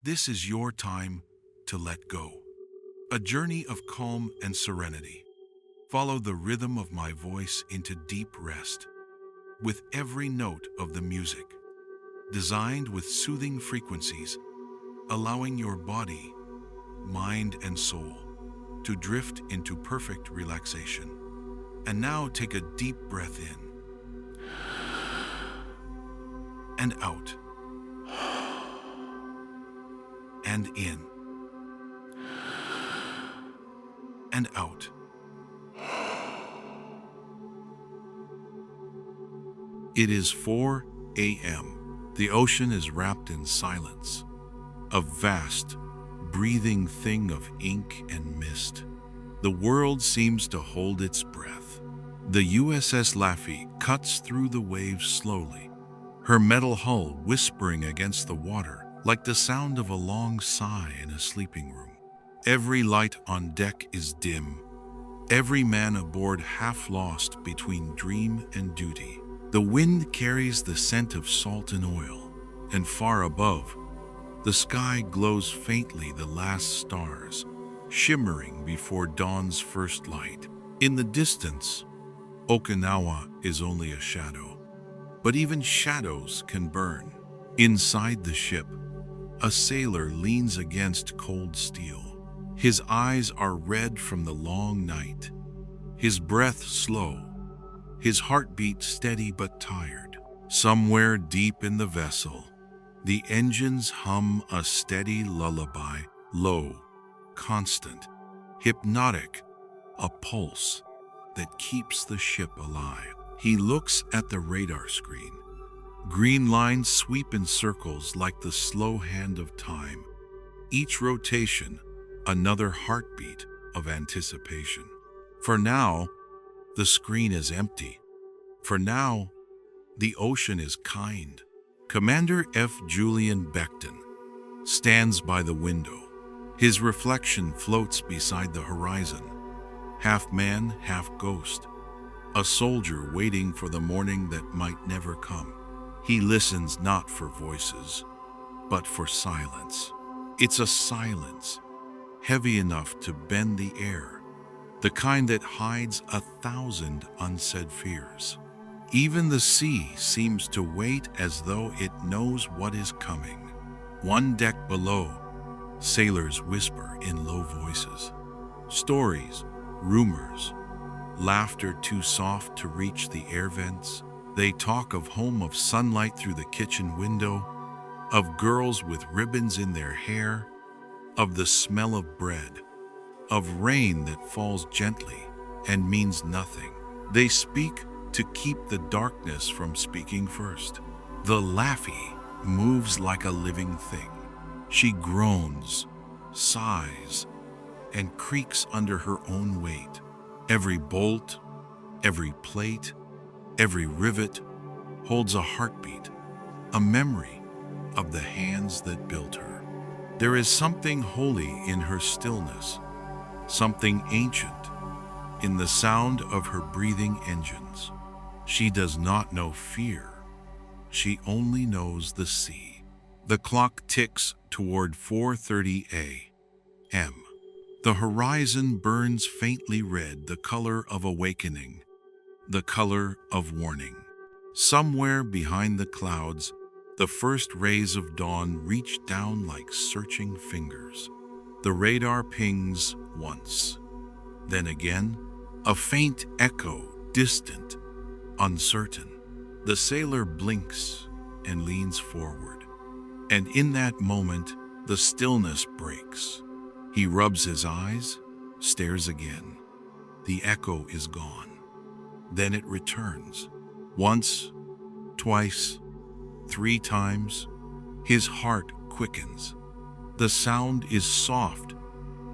This is your time to let go. A journey of calm and serenity. Follow the rhythm of my voice into deep rest, with every note of the music, designed with soothing frequencies, allowing your body, mind, and soul to drift into perfect relaxation. And now take a deep breath in and out and in and out. It is 4 a.m. The ocean is wrapped in silence, a vast, breathing thing of ink and mist. The world seems to hold its breath. The USS Laffey cuts through the waves slowly, her metal hull whispering against the water like the sound of a long sigh in a sleeping room. Every light on deck is dim, every man aboard half lost between dream and duty. The wind carries the scent of salt and oil, and far above, the sky glows faintly, the last stars shimmering before dawn's first light. In the distance, Okinawa is only a shadow, but even shadows can burn. Inside the ship, a sailor leans against cold steel. His eyes are red from the long night, his breath slow, his heartbeat steady but tired. Somewhere deep in the vessel, the engines hum a steady lullaby, low, constant, hypnotic, a pulse that keeps the ship alive. He looks at the radar screen. Green lines sweep in circles like the slow hand of time. Each rotation, another heartbeat of anticipation. For now, the screen is empty. For now, the ocean is kind. Commander F. Julian Beckton stands by the window. His reflection floats beside the horizon, half man, half ghost, a soldier waiting for the morning that might never come. He listens not for voices, but for silence. It's a silence heavy enough to bend the air, the kind that hides 1,000 unsaid fears. Even the sea seems to wait as though it knows what is coming. One deck below, sailors whisper in low voices. Stories, rumors, laughter too soft to reach the air vents. They talk of home, of sunlight through the kitchen window, of girls with ribbons in their hair, of the smell of bread, of rain that falls gently and means nothing. They speak to keep the darkness from speaking first. The Laffey moves like a living thing. She groans, sighs, and creaks under her own weight. Every bolt, every plate, every rivet holds a heartbeat, a memory of the hands that built her. There is something holy in her stillness, something ancient in the sound of her breathing engines. She does not know fear. She only knows the sea. The clock ticks toward 4:30 a.m. The horizon burns faintly red, the color of awakening, the color of warning. Somewhere behind the clouds, the first rays of dawn reach down like searching fingers. The radar pings once, then again, a faint echo, distant, uncertain. The sailor blinks and leans forward, and in that moment, the stillness breaks. He rubs his eyes, stares again. The echo is gone. Then it returns. Once, twice, 3 times. His heart quickens. The sound is soft,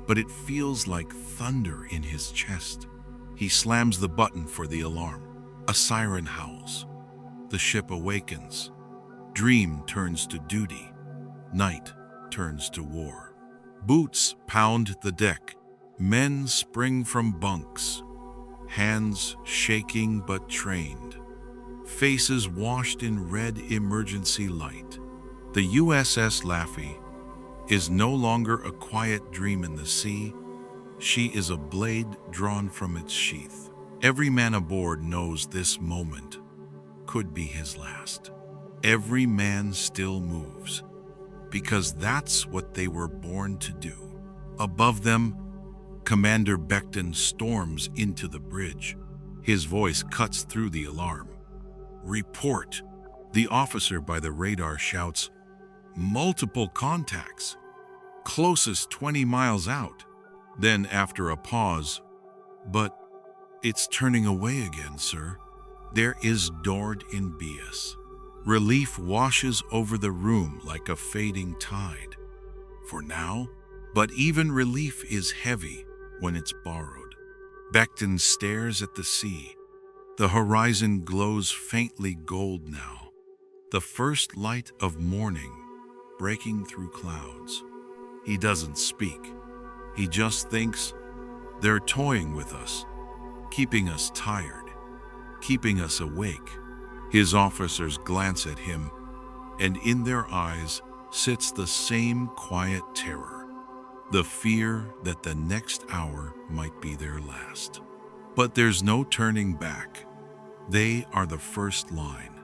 but it feels like thunder in his chest. He slams the button for the alarm. A siren howls. The ship awakens. Dream turns to duty. Night turns to war. Boots pound the deck. Men spring from bunks, hands shaking but trained, faces washed in red emergency light. The USS Laffey is no longer a quiet dream in the sea. She is a blade drawn from its sheath. Every man aboard knows this moment could be his last. Every man still moves, because that's what they were born to do. Above them, Commander Becton storms into the bridge. His voice cuts through the alarm. "Report!" The officer by the radar shouts. "Multiple contacts. Closest 20 miles out." Then, after a pause, "But it's turning away again, sir." There is Dord in Bias. Relief washes over the room like a fading tide. For now, but even relief is heavy when it's borrowed. Becton stares at the sea. The horizon glows faintly gold now, the first light of morning breaking through clouds. He doesn't speak. He just thinks, they're toying with us, keeping us tired, keeping us awake. His officers glance at him, and in their eyes sits the same quiet terror, the fear that the next hour might be their last. But there's no turning back. They are the first line,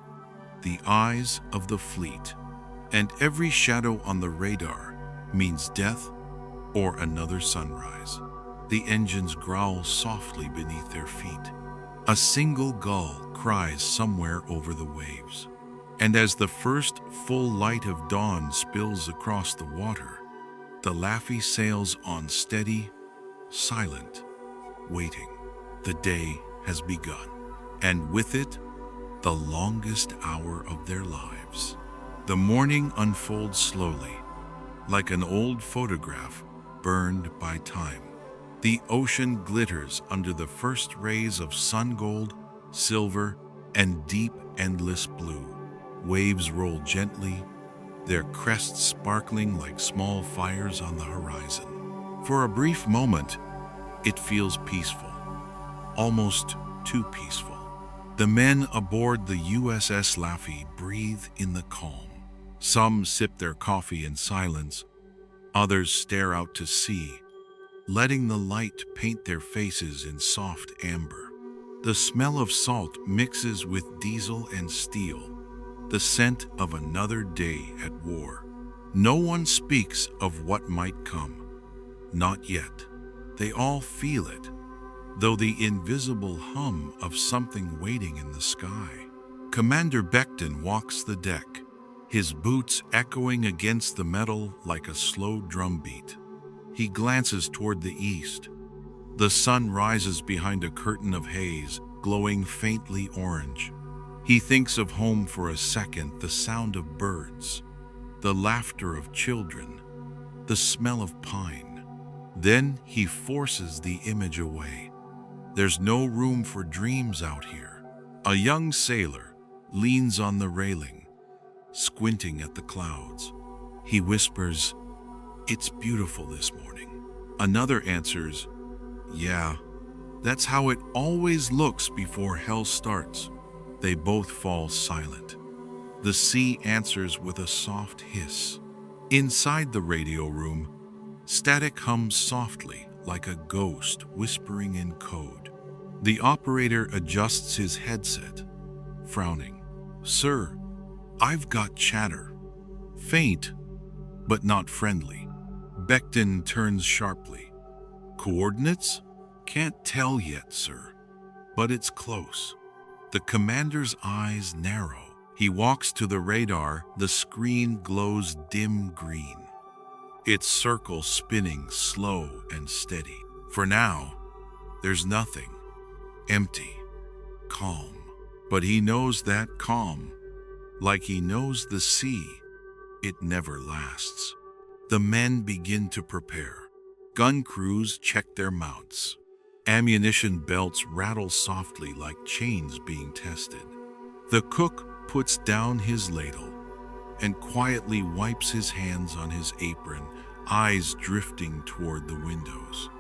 the eyes of the fleet, and every shadow on the radar means death or another sunrise. The engines growl softly beneath their feet. A single gull cries somewhere over the waves. And as the first full light of dawn spills across the water, the Laffey sails on steady, silent, waiting. The day has begun, and with it, the longest hour of their lives. The morning unfolds slowly, like an old photograph burned by time. The ocean glitters under the first rays of sun gold, silver, and deep, endless blue. Waves roll gently, their crests sparkling like small fires on the horizon. For a brief moment, it feels peaceful, almost too peaceful. The men aboard the USS Laffey breathe in the calm. Some sip their coffee in silence, others stare out to sea, letting the light paint their faces in soft amber. The smell of salt mixes with diesel and steel, the scent of another day at war. No one speaks of what might come. Not yet. They all feel it, though the invisible hum of something waiting in the sky. Commander Becton walks the deck, his boots echoing against the metal like a slow drumbeat. He glances toward the east. The sun rises behind a curtain of haze, glowing faintly orange. He thinks of home for a second, the sound of birds, the laughter of children, the smell of pine. Then he forces the image away. There's no room for dreams out here. A young sailor leans on the railing, squinting at the clouds. He whispers, "It's beautiful this morning." Another answers, "Yeah, that's how it always looks before hell starts." They both fall silent. The sea answers with a soft hiss. Inside the radio room, static hums softly like a ghost whispering in code. The operator adjusts his headset, frowning. "Sir, I've got chatter. Faint, but not friendly." Becton turns sharply. "Coordinates? Can't tell yet, sir, but it's close." The commander's eyes narrow. He walks to the radar. The screen glows dim green, its circle spinning slow and steady. For now, there's nothing. Empty, calm. But he knows that calm, like he knows the sea, it never lasts. The men begin to prepare. Gun crews check their mounts. Ammunition belts rattle softly like chains being tested. The cook puts down his ladle and quietly wipes his hands on his apron, eyes drifting toward the windows.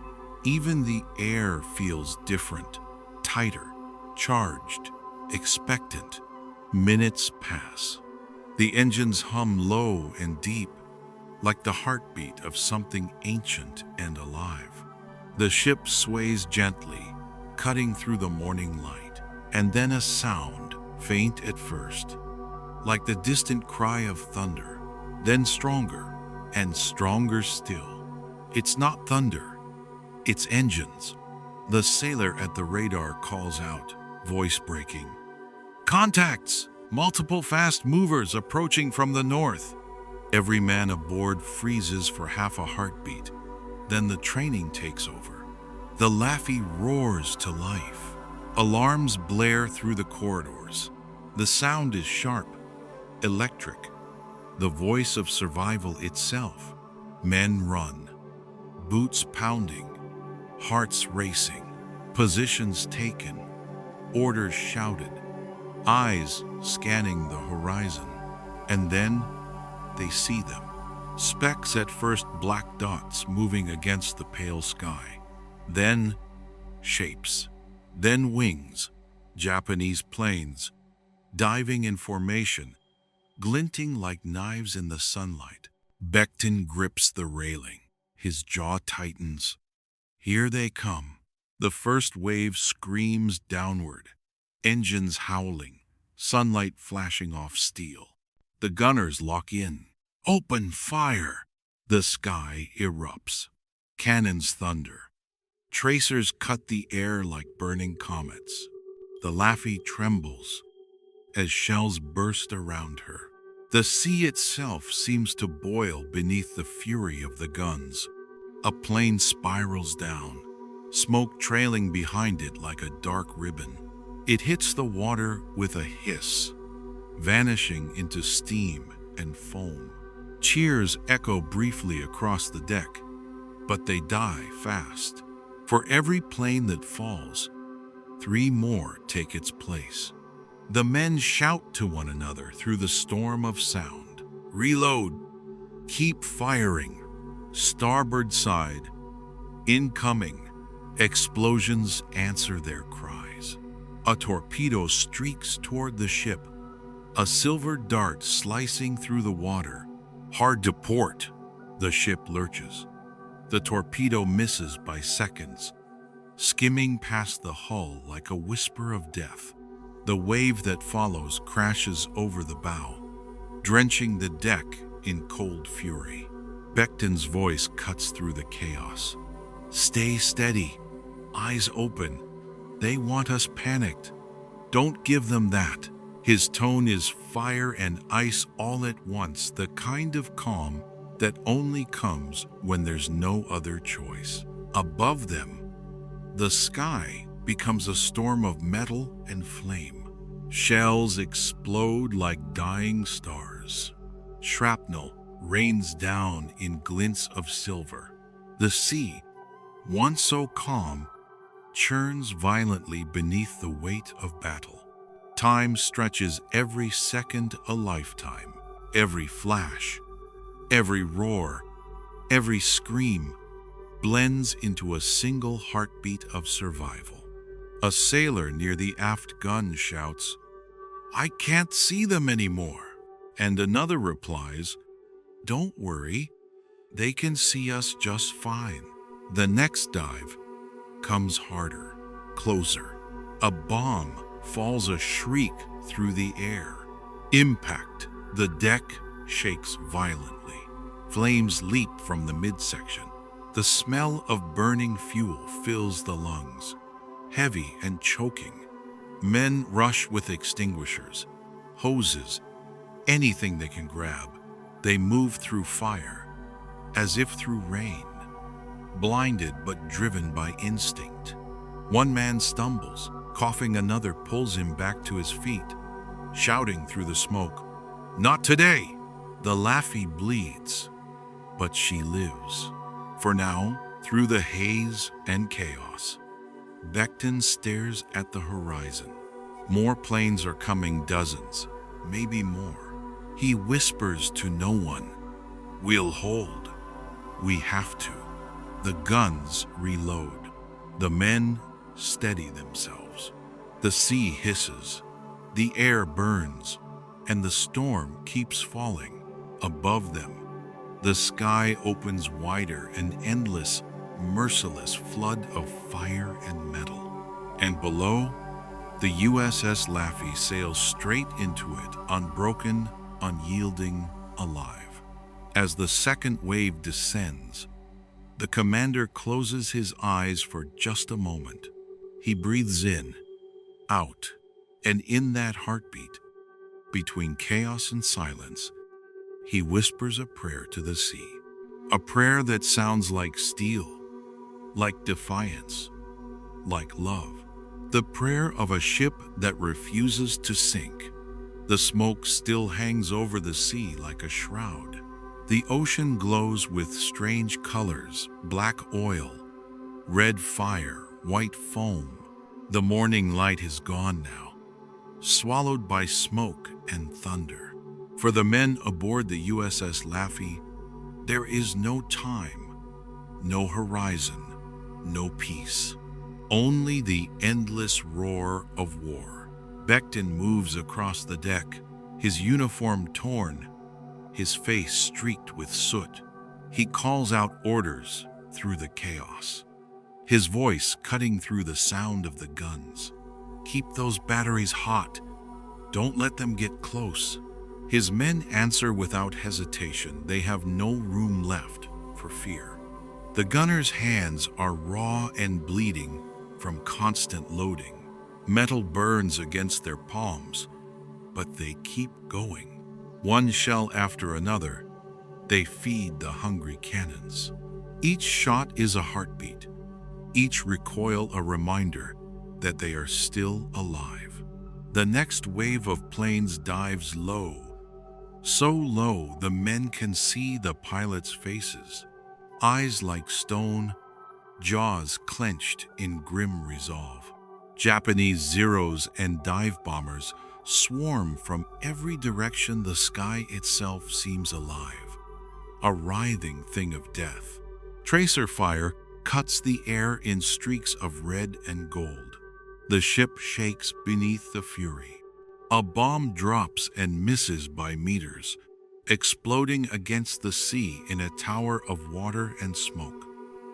Even the air feels different, tighter, charged, expectant. Minutes pass. The engines hum low and deep, like the heartbeat of something ancient and alive. The ship sways gently, cutting through the morning light, and then a sound, faint at first, like the distant cry of thunder, then stronger and stronger still. It's not thunder, it's engines. The sailor at the radar calls out, voice breaking. Contacts! Multiple fast movers approaching from the north. Every man aboard freezes for half a heartbeat. Then the training takes over. The Laffy roars to life. Alarms blare through the corridors. The sound is sharp, electric, the voice of survival itself. Men run, boots pounding, hearts racing, positions taken, orders shouted, eyes scanning the horizon. And then they see them. Specks at first, black dots moving against the pale sky. Then shapes. Then wings. Japanese planes, diving in formation, glinting like knives in the sunlight. Becton grips the railing. His jaw tightens. Here they come. The first wave screams downward. Engines howling, sunlight flashing off steel. The gunners lock in. Open fire! The sky erupts. Cannons thunder. Tracers cut the air like burning comets. The Laffy trembles as shells burst around her. The sea itself seems to boil beneath the fury of the guns. A plane spirals down, smoke trailing behind it like a dark ribbon. It hits the water with a hiss, vanishing into steam and foam. Cheers echo briefly across the deck, but they die fast. For every plane that falls, 3 more take its place. The men shout to one another through the storm of sound. Reload! Keep firing! Starboard side, incoming! Explosions answer their cries. A torpedo streaks toward the ship, a silver dart slicing through the water. Hard to port, the ship lurches. The torpedo misses by seconds, skimming past the hull like a whisper of death. The wave that follows crashes over the bow, drenching the deck in cold fury. Becton's voice cuts through the chaos. Stay steady, eyes open. They want us panicked. Don't give them that. His tone is fire and ice all at once, the kind of calm that only comes when there's no other choice. Above them, the sky becomes a storm of metal and flame. Shells explode like dying stars. Shrapnel rains down in glints of silver. The sea, once so calm, churns violently beneath the weight of battle. Time stretches every second a lifetime. Every flash, every roar, every scream blends into a single heartbeat of survival. A sailor near the aft gun shouts, "I can't see them anymore." And another replies, "Don't worry, they can see us just fine." The next dive comes harder, closer. A bomb falls a shriek through the air. Impact. The deck shakes violently. Flames leap from the midsection. The smell of burning fuel fills the lungs, heavy and choking. Men rush with extinguishers, hoses, anything they can grab. They move through fire, as if through rain, blinded but driven by instinct. One man stumbles, coughing. Another pulls him back to his feet, shouting through the smoke, "Not today!" The Laffy bleeds, but she lives. For now, through the haze and chaos, Becton stares at the horizon. More planes are coming, dozens, maybe more. He whispers to no one, "We'll hold. We have to." The guns reload. The men steady themselves. The sea hisses. The air burns, and the storm keeps falling. Above them, The sky opens wider, an endless, merciless flood of fire and metal. And below, the USS Laffey sails straight into it, unbroken, unyielding, alive. As the second wave descends, the commander closes his eyes for just a moment. He breathes in, out, and in that heartbeat, between chaos and silence, he whispers a prayer to the sea. A prayer that sounds like steel, like defiance, like love. The prayer of a ship that refuses to sink. The smoke still hangs over the sea like a shroud. The ocean glows with strange colors, black oil, red fire, white foam. The morning light is gone now, swallowed by smoke and thunder. For the men aboard the USS Laffey, there is no time, no horizon, no peace. Only the endless roar of war. Becton moves across the deck, his uniform torn, his face streaked with soot. He calls out orders through the chaos, his voice cutting through the sound of the guns. Keep those batteries hot. Don't let them get close. His men answer without hesitation. They have no room left for fear. The gunners' hands are raw and bleeding from constant loading. Metal burns against their palms, but they keep going. One shell after another, they feed the hungry cannons. Each shot is a heartbeat, each recoil a reminder that they are still alive. The next wave of planes dives low, so low the men can see the pilots' faces, eyes like stone, jaws clenched in grim resolve. Japanese Zeros and dive bombers swarm from every direction. The sky itself seems alive, a writhing thing of death. Tracer fire cuts the air in streaks of red and gold. The ship shakes beneath the fury. A bomb drops and misses by meters, exploding against the sea in a tower of water and smoke.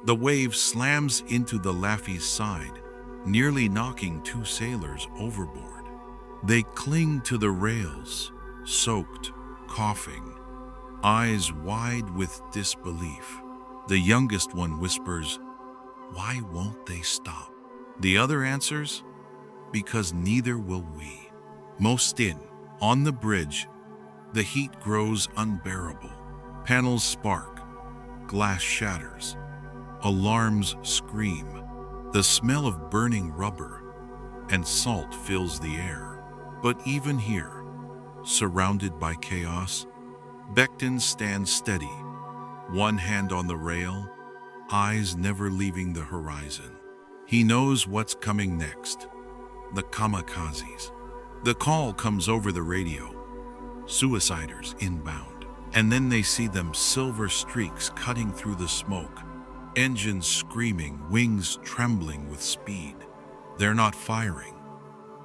The wave slams into the Laffey's side, nearly knocking two sailors overboard. They cling to the rails, soaked, coughing, eyes wide with disbelief. The youngest one whispers, "Why won't they stop?" The other answers, "Because neither will we." Most in, on the bridge, the heat grows unbearable. Panels spark, glass shatters, alarms scream. The smell of burning rubber and salt fills the air. But even here, surrounded by chaos, Becton stands steady, one hand on the rail, eyes never leaving the horizon. He knows what's coming next. The kamikazes. The call comes over the radio. Suiciders inbound. And then they see them, silver streaks cutting through the smoke. Engines screaming, wings trembling with speed. They're not firing.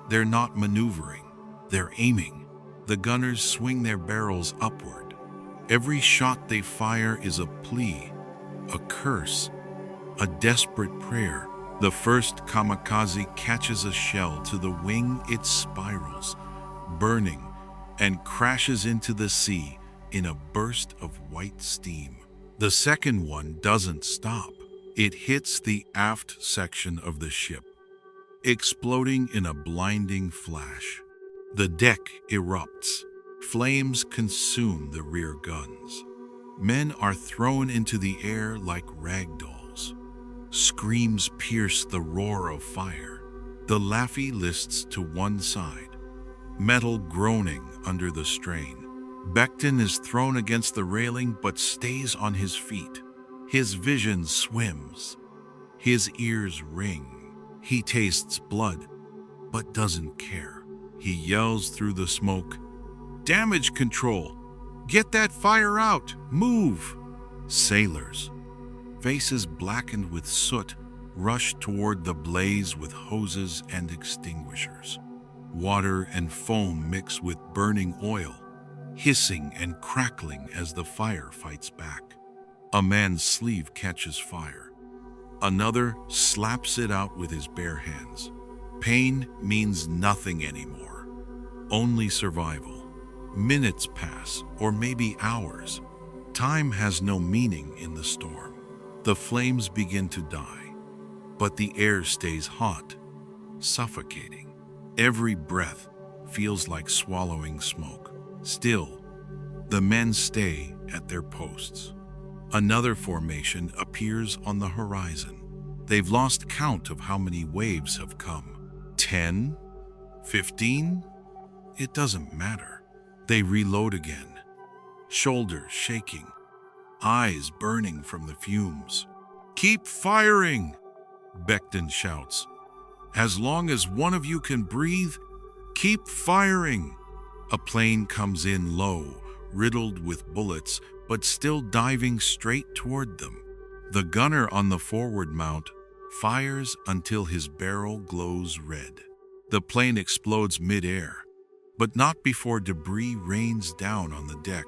They're not maneuvering. They're aiming. The gunners swing their barrels upward. Every shot they fire is a plea, a curse, a desperate prayer. The first kamikaze catches a shell to the wing. It spirals, burning, and crashes into the sea in a burst of white steam. The second one doesn't stop. It hits the aft section of the ship, exploding in a blinding flash. The deck erupts. Flames consume the rear guns. Men are thrown into the air like rag dolls. Screams pierce the roar of fire. The Laffey lists to one side, metal groaning under the strain. Becton is thrown against the railing but stays on his feet. His vision swims. His ears ring. He tastes blood, but doesn't care. He yells through the smoke, "Damage control! Get that fire out! Move!" Sailors, faces blackened with soot, rush toward the blaze with hoses and extinguishers. Water and foam mix with burning oil. hissing and crackling as the fire fights back. A man's sleeve catches fire. Another slaps it out with his bare hands. Pain means nothing anymore, only survival. Minutes pass, or maybe hours. Time has no meaning in the storm. The flames begin to die, but the air stays hot, suffocating. Every breath feels like swallowing smoke. Still, the men stay at their posts. Another formation appears on the horizon. They've lost count of how many waves have come. 10? 15? It doesn't matter. They reload again, shoulders shaking, eyes burning from the fumes. "Keep firing!" Becton shouts. "As long as one of you can breathe, keep firing!" A plane comes in low, riddled with bullets, but still diving straight toward them. The gunner on the forward mount fires until his barrel glows red. The plane explodes mid-air, but not before debris rains down on the deck,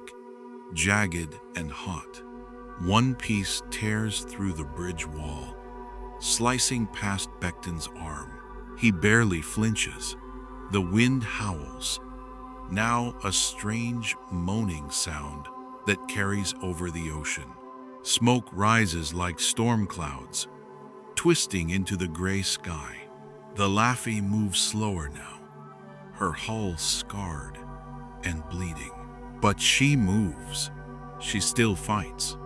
jagged and hot. One piece tears through the bridge wall, slicing past Becton's arm. He barely flinches. The wind howls, now a strange moaning sound that carries over the ocean. Smoke rises like storm clouds, twisting into the gray sky. The Laffy moves slower now, her hull scarred and bleeding. But she moves. She still fights.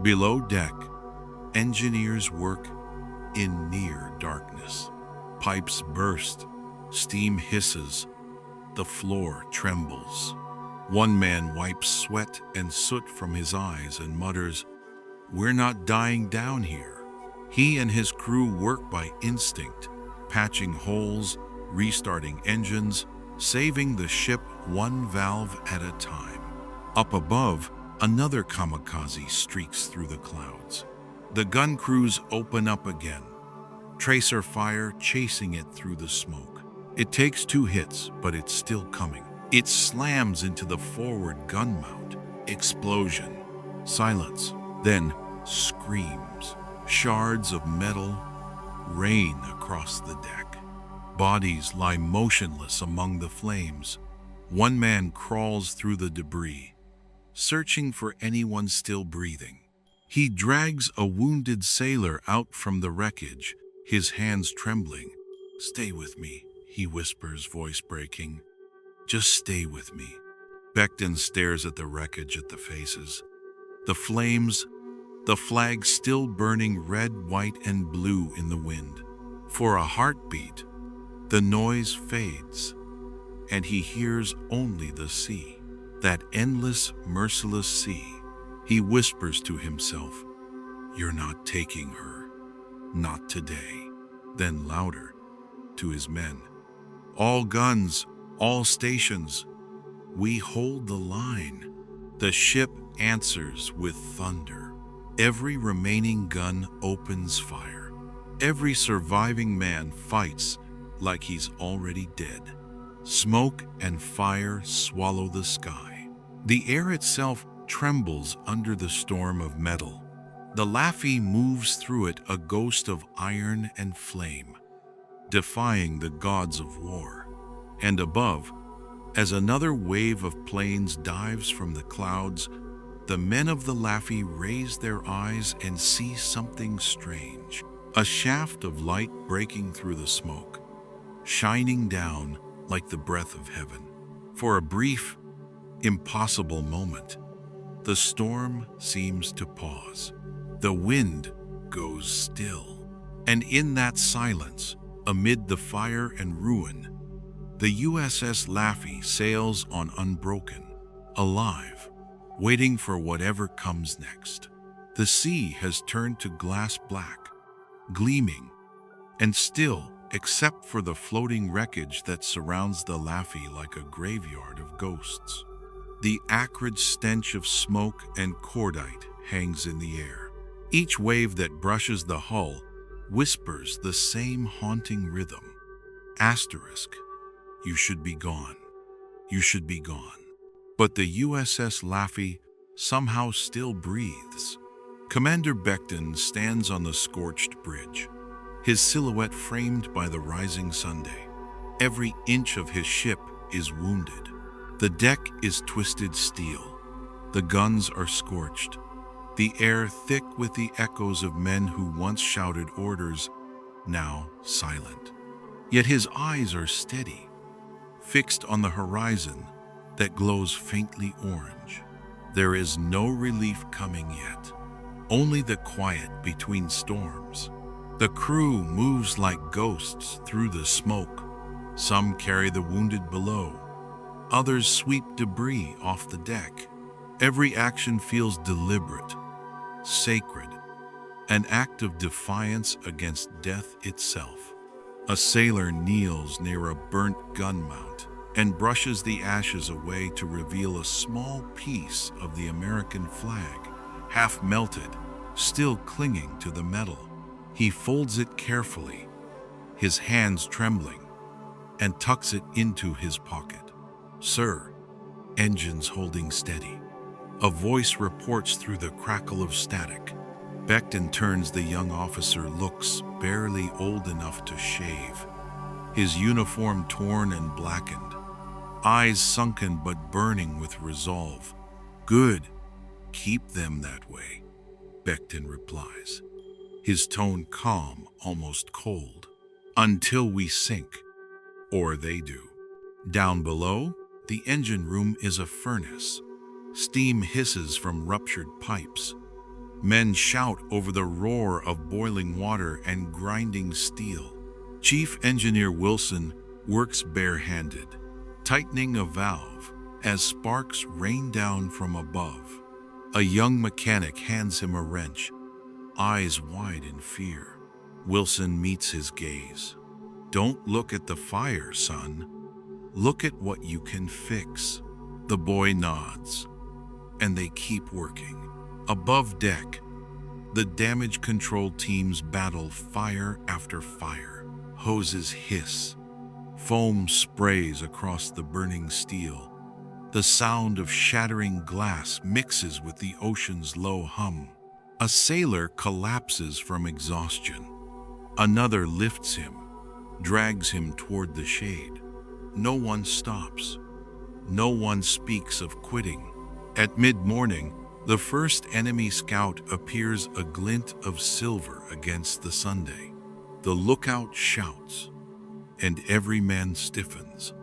Below deck, engineers work in near darkness. Pipes burst, steam hisses, the floor trembles. One man wipes sweat and soot from his eyes and mutters, "We're not dying down here." He and his crew work by instinct, patching holes, restarting engines, saving the ship one valve at a time. Up above, another kamikaze streaks through the clouds. The gun crews open up again, tracer fire chasing it through the smoke. It takes 2 hits, but it's still coming. It slams into the forward gun mount. Explosion. Silence. Then screams. Shards of metal rain across the deck. Bodies lie motionless among the flames. One man crawls through the debris, searching for anyone still breathing. He drags a wounded sailor out from the wreckage, his hands trembling. "Stay with me," he whispers, voice breaking. "Just stay with me." Becton stares at the wreckage, at the faces. The flames, the flag still burning red, white, and blue in the wind. For a heartbeat, the noise fades, and he hears only the sea, that endless, merciless sea. He whispers to himself, "You're not taking her. Not today." Then louder, to his men, "All guns, all stations, we hold the line." The ship answers with thunder. Every remaining gun opens fire. Every surviving man fights like he's already dead. Smoke and fire swallow the sky. The air itself trembles under the storm of metal. The Laffy moves through it, a ghost of iron and flame, defying the gods of war. And above, as another wave of planes dives from the clouds, the men of the Laffy raise their eyes and see something strange. A shaft of light breaking through the smoke, shining down like the breath of heaven. For a brief, impossible moment, the storm seems to pause. The wind goes still. And in that silence, amid the fire and ruin, the USS Laffy sails on unbroken, alive, waiting for whatever comes next. The sea has turned to glass black, gleaming, and still, except for the floating wreckage that surrounds the Laffy like a graveyard of ghosts. The acrid stench of smoke and cordite hangs in the air. Each wave that brushes the hull whispers the same haunting rhythm. Asterisk, you should be gone. You should be gone. But the USS Laffey somehow still breathes. Commander Becton stands on the scorched bridge, his silhouette framed by the rising Sunday. Every inch of his ship is wounded. The deck is twisted steel. The guns are scorched. The air thick with the echoes of men who once shouted orders, now silent. Yet his eyes are steady, fixed on the horizon that glows faintly orange. There is no relief coming yet, only the quiet between storms. The crew moves like ghosts through the smoke. Some carry the wounded below. Others sweep debris off the deck. Every action feels deliberate, sacred, an act of defiance against death itself. A sailor kneels near a burnt gun mount and brushes the ashes away to reveal a small piece of the American flag, half melted, still clinging to the metal. He folds it carefully, his hands trembling, and tucks it into his pocket. "Sir," engines holding steady. A voice reports through the crackle of static. Becton turns. The young officer looks barely old enough to shave, his uniform torn and blackened, eyes sunken but burning with resolve. "Good, keep them that way," Becton replies, his tone calm, almost cold. "Until we sink, or they do." Down below, the engine room is a furnace. Steam hisses from ruptured pipes. Men shout over the roar of boiling water and grinding steel. Chief Engineer Wilson works barehanded, tightening a valve as sparks rain down from above. A young mechanic hands him a wrench, eyes wide in fear. Wilson meets his gaze. "Don't look at the fire, son. Look at what you can fix." The boy nods, and they keep working. Above deck, the damage control teams battle fire after fire. Hoses hiss. Foam sprays across the burning steel. The sound of shattering glass mixes with the ocean's low hum. A sailor collapses from exhaustion. Another lifts him, drags him toward the shade. No one stops. No one speaks of quitting. At mid-morning, the first enemy scout appears, a glint of silver against the Sunday. The lookout shouts, and every man stiffens.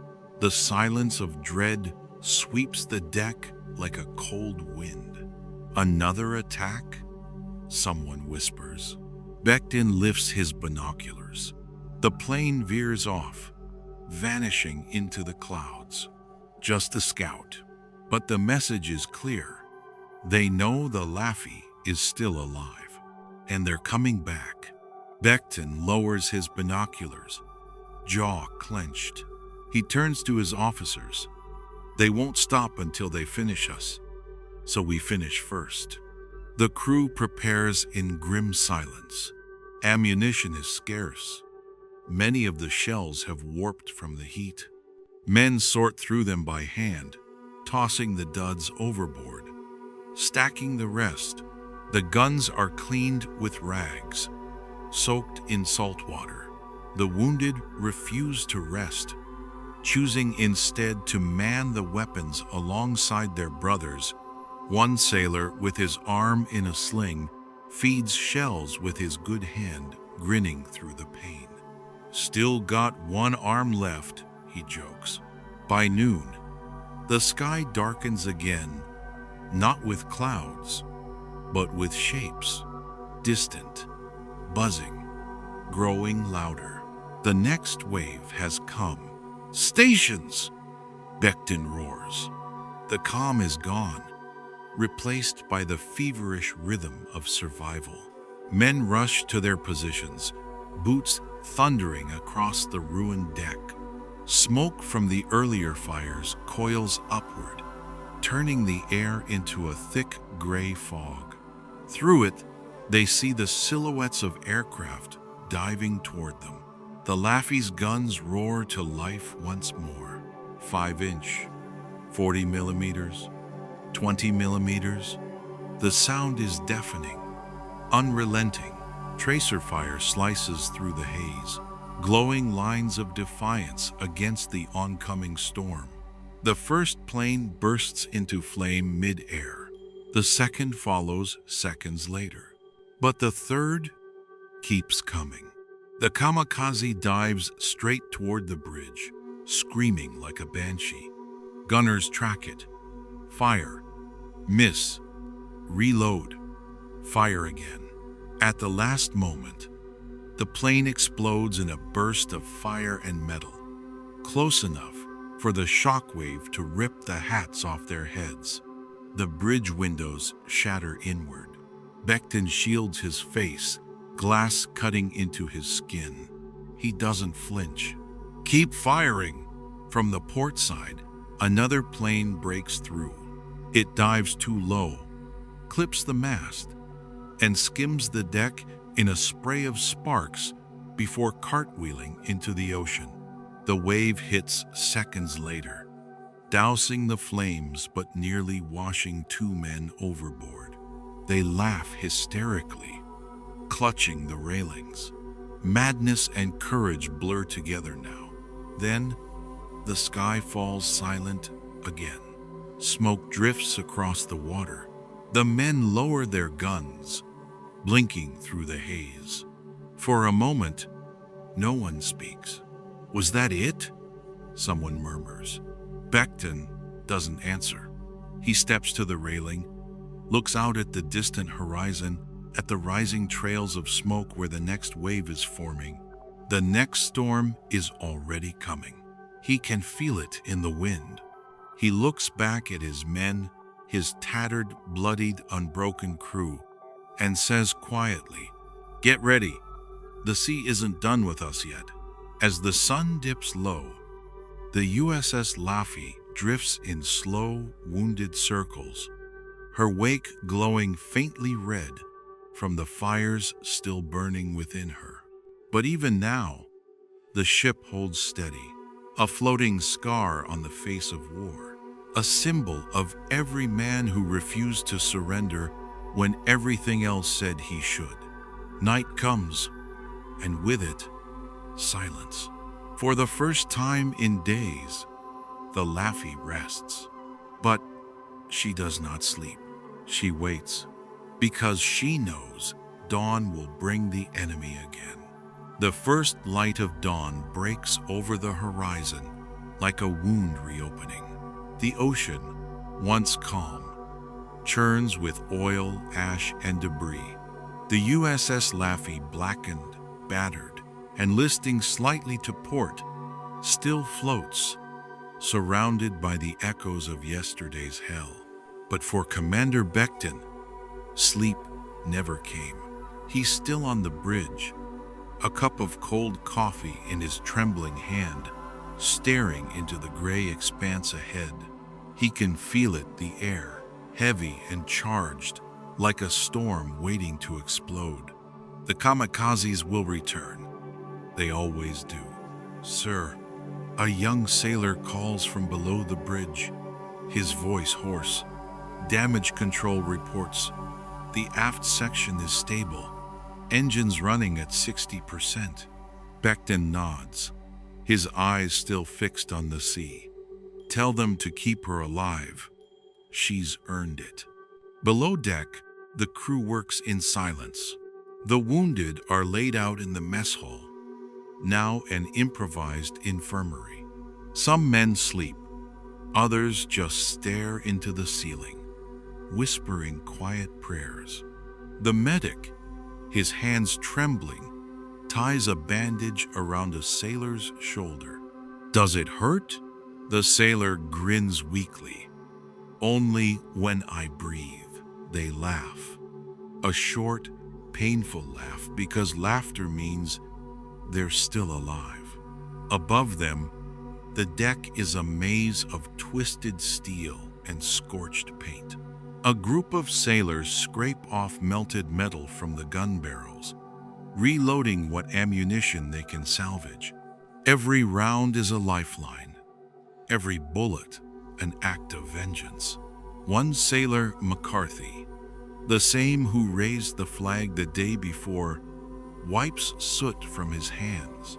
The silence of dread sweeps the deck like a cold wind. "Another attack?" someone whispers. Becton lifts his binoculars. The plane veers off, vanishing into the clouds. Just a scout. But the message is clear. They know the Laffey is still alive, and they're coming back. Becton lowers his binoculars, jaw clenched. He turns to his officers. "They won't stop until they finish us, so we finish first." The crew prepares in grim silence. Ammunition is scarce. Many of the shells have warped from the heat. Men sort through them by hand, tossing the duds overboard, stacking the rest. The guns are cleaned with rags, soaked in salt water. The wounded refuse to rest, choosing instead to man the weapons alongside their brothers. One sailor, with his arm in a sling, feeds shells with his good hand, grinning through the pain. "Still got one arm left," he jokes. By noon, the sky darkens again, not with clouds, but with shapes, distant, buzzing, growing louder. The next wave has come. "Stations!" Becton roars. The calm is gone, replaced by the feverish rhythm of survival. Men rush to their positions, boots thundering across the ruined deck. Smoke from the earlier fires coils upward, turning the air into a thick gray fog. Through it, they see the silhouettes of aircraft diving toward them. The Laffey's guns roar to life once more. 5-inch, 40 millimeters, 20 millimeters. The sound is deafening, unrelenting. Tracer fire slices through the haze, glowing lines of defiance against the oncoming storm. The first plane bursts into flame mid-air. The second follows seconds later. But the third keeps coming. The kamikaze dives straight toward the bridge, screaming like a banshee. Gunners track it. Fire. Miss. Reload. Fire again. At the last moment, the plane explodes in a burst of fire and metal, close enough for the shockwave to rip the hats off their heads. The bridge windows shatter inward. Becton shields his face, glass cutting into his skin. He doesn't flinch. Keep firing! From the port side, another plane breaks through. It dives too low, clips the mast, and skims the deck in a spray of sparks before cartwheeling into the ocean. The wave hits seconds later, dousing the flames but nearly washing two men overboard. They laugh hysterically, clutching the railings. Madness and courage blur together now. Then, the sky falls silent again. Smoke drifts across the water. The men lower their guns, blinking through the haze. For a moment, no one speaks. Was that it? Someone murmurs. Becton doesn't answer. He steps to the railing, looks out at the distant horizon, at the rising trails of smoke where the next wave is forming. The next storm is already coming. He can feel it in the wind. He looks back at his men, his tattered, bloodied, unbroken crew, and says quietly, "Get ready. The sea isn't done with us yet." As the sun dips low, the USS Laffey drifts in slow, wounded circles, her wake glowing faintly red from the fires still burning within her. But even now, the ship holds steady, a floating scar on the face of war, a symbol of every man who refused to surrender when everything else said he should. Night comes, and with it, silence. For the first time in days, the Laffey rests. But she does not sleep. She waits, because she knows dawn will bring the enemy again. The first light of dawn breaks over the horizon like a wound reopening. The ocean, once calm, churns with oil, ash, and debris. The USS Laffey, blackened, battered, and listing slightly to port, still floats, surrounded by the echoes of yesterday's hell. But for Commander Becton, sleep never came. He's still on the bridge, a cup of cold coffee in his trembling hand, staring into the gray expanse ahead. He can feel it, the air, heavy and charged, like a storm waiting to explode. The kamikazes will return. They always do. "Sir," a young sailor calls from below the bridge, his voice hoarse. Damage control reports. The aft section is stable. Engines running at 60%. Becton nods, his eyes still fixed on the sea. "Tell them to keep her alive. She's earned it." Below deck, the crew works in silence. The wounded are laid out in the mess hall, now an improvised infirmary. Some men sleep, others just stare into the ceiling, whispering quiet prayers. The medic, his hands trembling, ties a bandage around a sailor's shoulder. "Does it hurt?" The sailor grins weakly. "Only when I breathe." They laugh. A short, painful laugh, because laughter means they're still alive. Above them, the deck is a maze of twisted steel and scorched paint. A group of sailors scrape off melted metal from the gun barrels, reloading what ammunition they can salvage. Every round is a lifeline, every bullet an act of vengeance. One sailor, McCarthy, the same who raised the flag the day before, wipes soot from his hands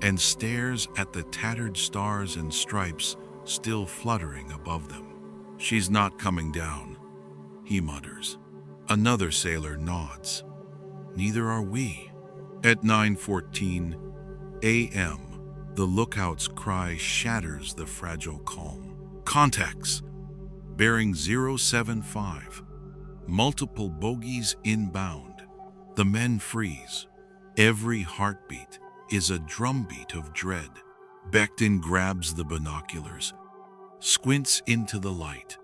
and stares at the tattered stars and stripes still fluttering above them. "She's not coming down," he mutters. Another sailor nods. "Neither are we." At 9:14 a.m., the lookout's cry shatters the fragile calm. "Contacts! Bearing 075. Multiple bogies inbound." The men freeze. Every heartbeat is a drumbeat of dread. Becton grabs the binoculars, squints into the light.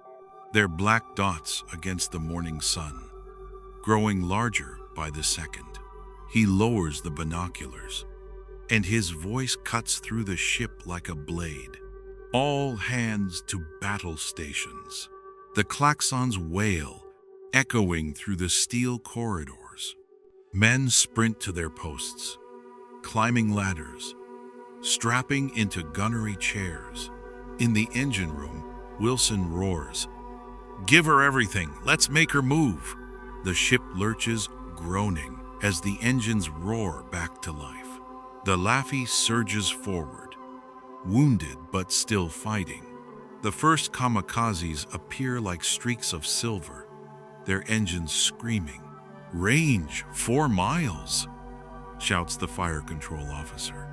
They're black dots against the morning sun, growing larger by the second. He lowers the binoculars, and his voice cuts through the ship like a blade. "All hands to battle stations." The klaxons wail, echoing through the steel corridors. Men sprint to their posts, climbing ladders, strapping into gunnery chairs. In the engine room, Wilson roars, "Give her everything, let's make her move." The ship lurches, groaning, as the engines roar back to life. The Laffey surges forward, wounded but still fighting. The first kamikazes appear like streaks of silver, their engines screaming. "Range 4 miles, shouts the fire control officer.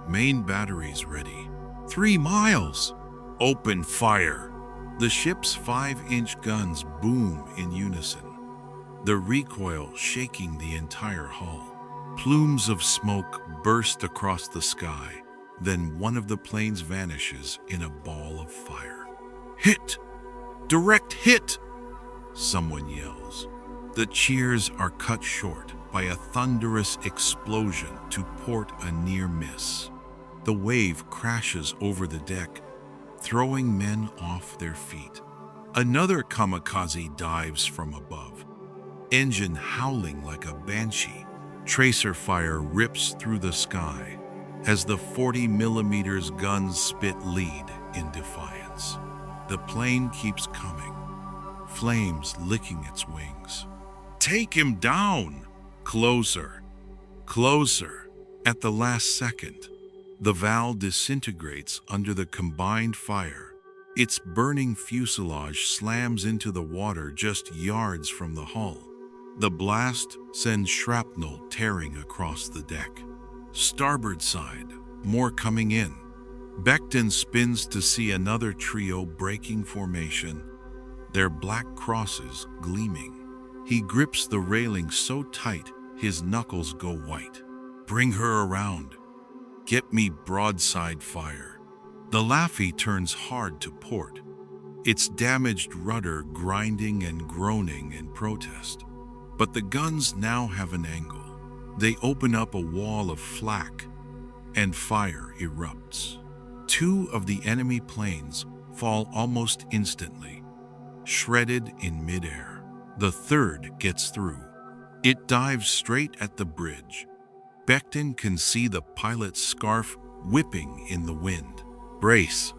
"Main batteries ready." 3 miles! "Open fire!" The ship's 5-inch guns boom in unison, the recoil shaking the entire hull. Plumes of smoke burst across the sky, then one of the planes vanishes in a ball of fire. "Hit! Direct hit!" someone yells. The cheers are cut short by a thunderous explosion to port a near miss. The wave crashes over the deck, throwing men off their feet. Another kamikaze dives from above, engine howling like a banshee. Tracer fire rips through the sky as the 40mm guns spit lead in defiance. The plane keeps coming, flames licking its wings. "Take him down!" Closer, closer. At the last second, the valve disintegrates under the combined fire. Its burning fuselage slams into the water just yards from the hull. The blast sends shrapnel tearing across the deck. Starboard side, more coming in. Becton spins to see another trio breaking formation, their black crosses gleaming. He grips the railing so tight his knuckles go white. "Bring her around. Get me broadside fire." The Laffey turns hard to port, its damaged rudder grinding and groaning in protest. But the guns now have an angle. They open up a wall of flak, and fire erupts. 2 of the enemy planes fall almost instantly, shredded in midair. The third gets through. It dives straight at the bridge. Becton can see the pilot's scarf whipping in the wind. "Brace!"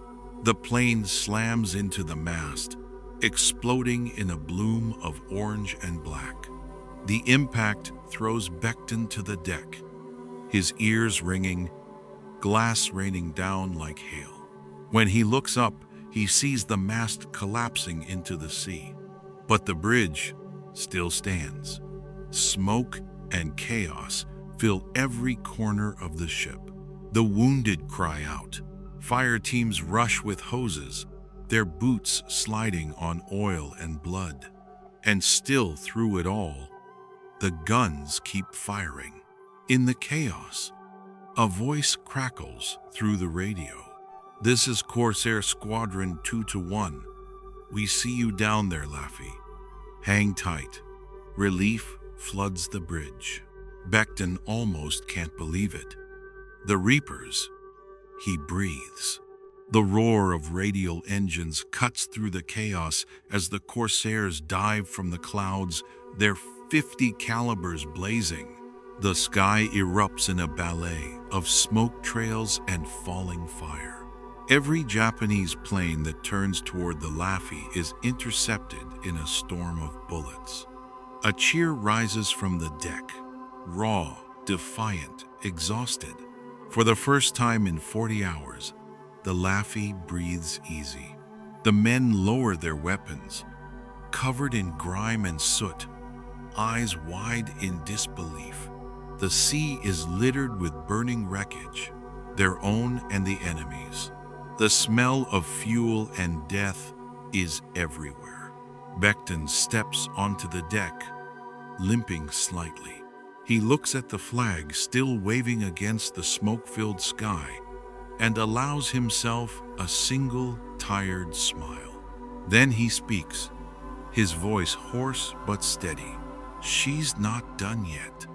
The plane slams into the mast, exploding in a bloom of orange and black. The impact throws Becton to the deck, his ears ringing, glass raining down like hail. When he looks up, he sees the mast collapsing into the sea. But the bridge still stands. Smoke and chaos fill every corner of the ship. The wounded cry out. Fire teams rush with hoses, their boots sliding on oil and blood. And still through it all, the guns keep firing. In the chaos, a voice crackles through the radio. "This is Corsair Squadron 2-1. We see you down there, Laffey. Hang tight." Relief floods the bridge. Becton almost can't believe it. "The Reapers," he breathes. The roar of radial engines cuts through the chaos as the Corsairs dive from the clouds, their 50 calibers blazing. The sky erupts in a ballet of smoke trails and falling fire. Every Japanese plane that turns toward the Laffy is intercepted in a storm of bullets. A cheer rises from the deck, raw, defiant, exhausted. For the first time in 40 hours, the Laffy breathes easy. The men lower their weapons, covered in grime and soot, eyes wide in disbelief. The sea is littered with burning wreckage, their own and the enemy's. The smell of fuel and death is everywhere. Becton steps onto the deck, limping slightly. He looks at the flag still waving against the smoke-filled sky and allows himself a single tired smile. Then he speaks, his voice hoarse but steady. "She's not done yet.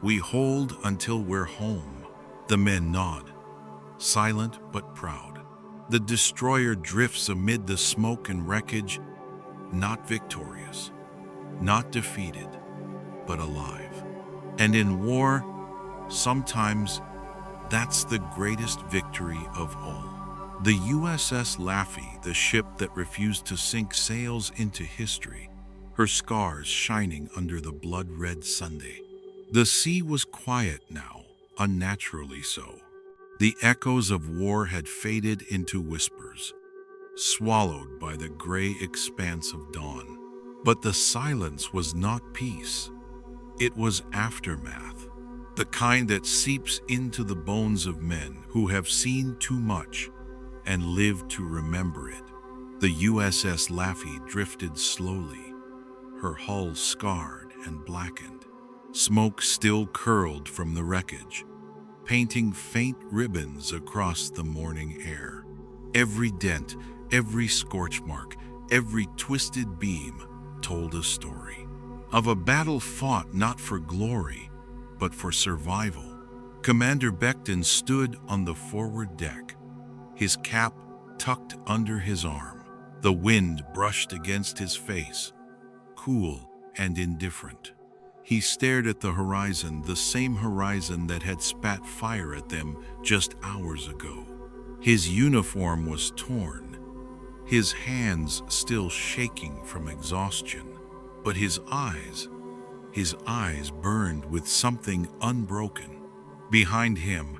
We hold until we're home." The men nod, silent but proud. The destroyer drifts amid the smoke and wreckage, not victorious, not defeated, but alive. And in war, sometimes that's the greatest victory of all. The USS Laffy, the ship that refused to sink, sails into history, her scars shining under the blood-red Sunday. The sea was quiet now, unnaturally so. The echoes of war had faded into whispers, swallowed by the gray expanse of dawn. But the silence was not peace. It was aftermath, the kind that seeps into the bones of men who have seen too much and lived to remember it. The USS Laffy drifted slowly, her hull scarred and blackened. Smoke still curled from the wreckage, painting faint ribbons across the morning air. Every dent, every scorch mark, every twisted beam told a story of a battle fought not for glory, but for survival. Commander Becton stood on the forward deck, his cap tucked under his arm. The wind brushed against his face, cool and indifferent. He stared at the horizon, the same horizon that had spat fire at them just hours ago. His uniform was torn, his hands still shaking from exhaustion, but his eyes burned with something unbroken. Behind him,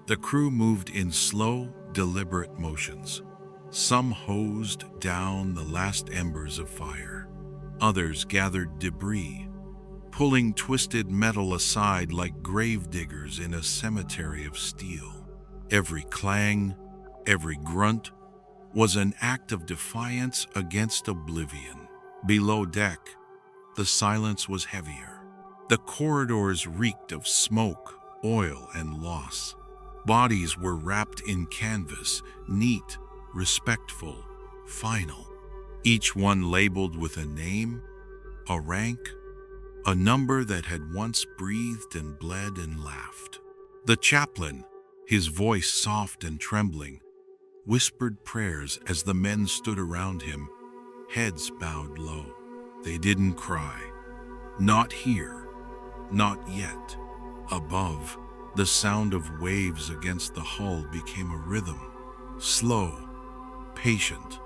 the crew moved in slow, deliberate motions. Some hosed down the last embers of fire. Others gathered debris, pulling twisted metal aside like grave diggers in a cemetery of steel. Every clang, every grunt was an act of defiance against oblivion. Below deck, the silence was heavier. The corridors reeked of smoke, oil, and loss. Bodies were wrapped in canvas, neat, respectful, final. Each one labeled with a name, a rank, a number that had once breathed and bled and laughed. The chaplain, his voice soft and trembling, whispered prayers as the men stood around him, heads bowed low. They didn't cry. Not here. Not yet. Above, the sound of waves against the hull became a rhythm. Slow, patient,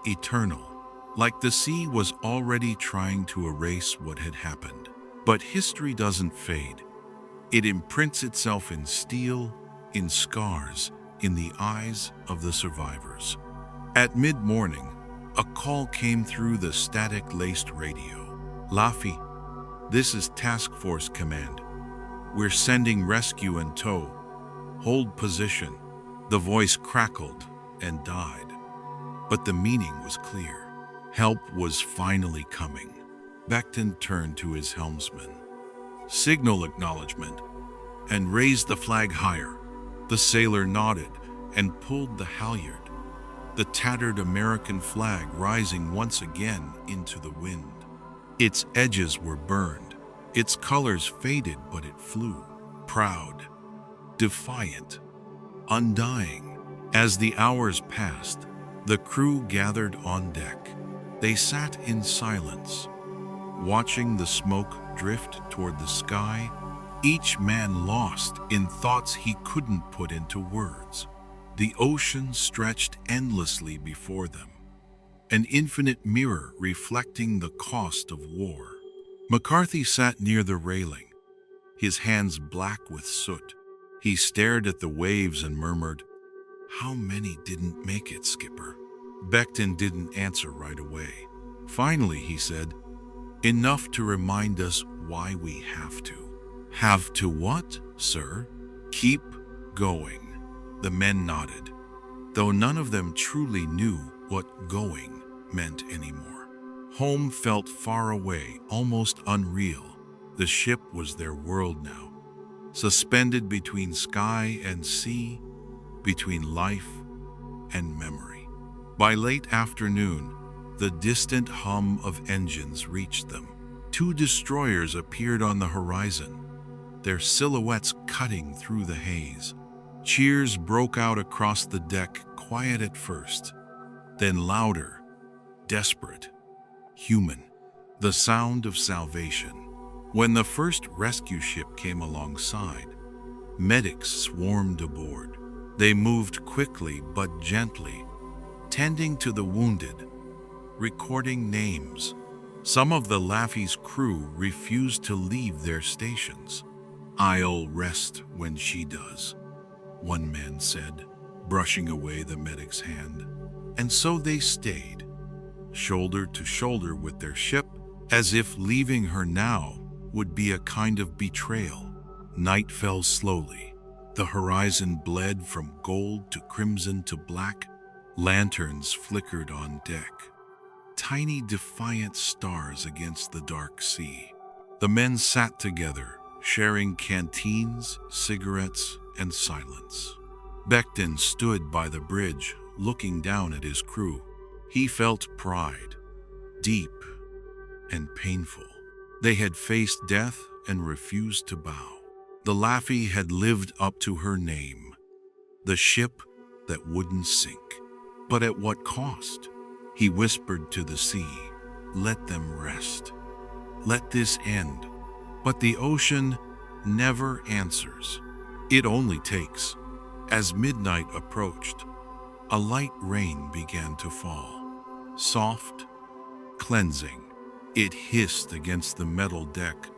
eternal. Like the sea was already trying to erase what had happened. But history doesn't fade. It imprints itself in steel, in scars, in the eyes of the survivors. At mid-morning, a call came through the static-laced radio. "Laffy, this is Task Force Command. We're sending rescue and tow. Hold position." The voice crackled and died, but the meaning was clear. Help was finally coming. Becton turned to his helmsman. "Signal acknowledgement," and raised the flag higher. The sailor nodded and pulled the halyard, the tattered American flag rising once again into the wind. Its edges were burned, its colors faded, but it flew, proud, defiant, undying. As the hours passed, the crew gathered on deck. They sat in silence, watching the smoke drift toward the sky, each man lost in thoughts he couldn't put into words. The ocean stretched endlessly before them, an infinite mirror reflecting the cost of war. McCarthy sat near the railing, his hands black with soot. He stared at the waves and murmured, "How many didn't make it, Skipper?" Becton didn't answer right away. Finally, he said, "Enough to remind us why we have to." "Have to what, sir?" "Keep going." The men nodded, though none of them truly knew what going meant anymore. Home felt far away, almost unreal. The ship was their world now, suspended between sky and sea, between life and memory. By late afternoon, the distant hum of engines reached them. 2 destroyers appeared on the horizon, their silhouettes cutting through the haze. Cheers broke out across the deck, quiet at first, then louder, desperate, human. The sound of salvation. When the first rescue ship came alongside, medics swarmed aboard. They moved quickly but gently, tending to the wounded, recording names. Some of the Laffey's crew refused to leave their stations. "I'll rest when she does," one man said, brushing away the medic's hand. And so they stayed, shoulder to shoulder with their ship, as if leaving her now would be a kind of betrayal. Night fell slowly. The horizon bled from gold to crimson to black. Lanterns flickered on deck, tiny defiant stars against the dark sea. The men sat together, sharing canteens, cigarettes, and silence. Becton stood by the bridge, looking down at his crew. He felt pride, deep and painful. They had faced death and refused to bow. The Laffey had lived up to her name, the ship that wouldn't sink. But at what cost? He whispered to the sea, "Let them rest. Let this end." But the ocean never answers. It only takes. As midnight approached, a light rain began to fall. Soft, cleansing. It hissed against the metal deck,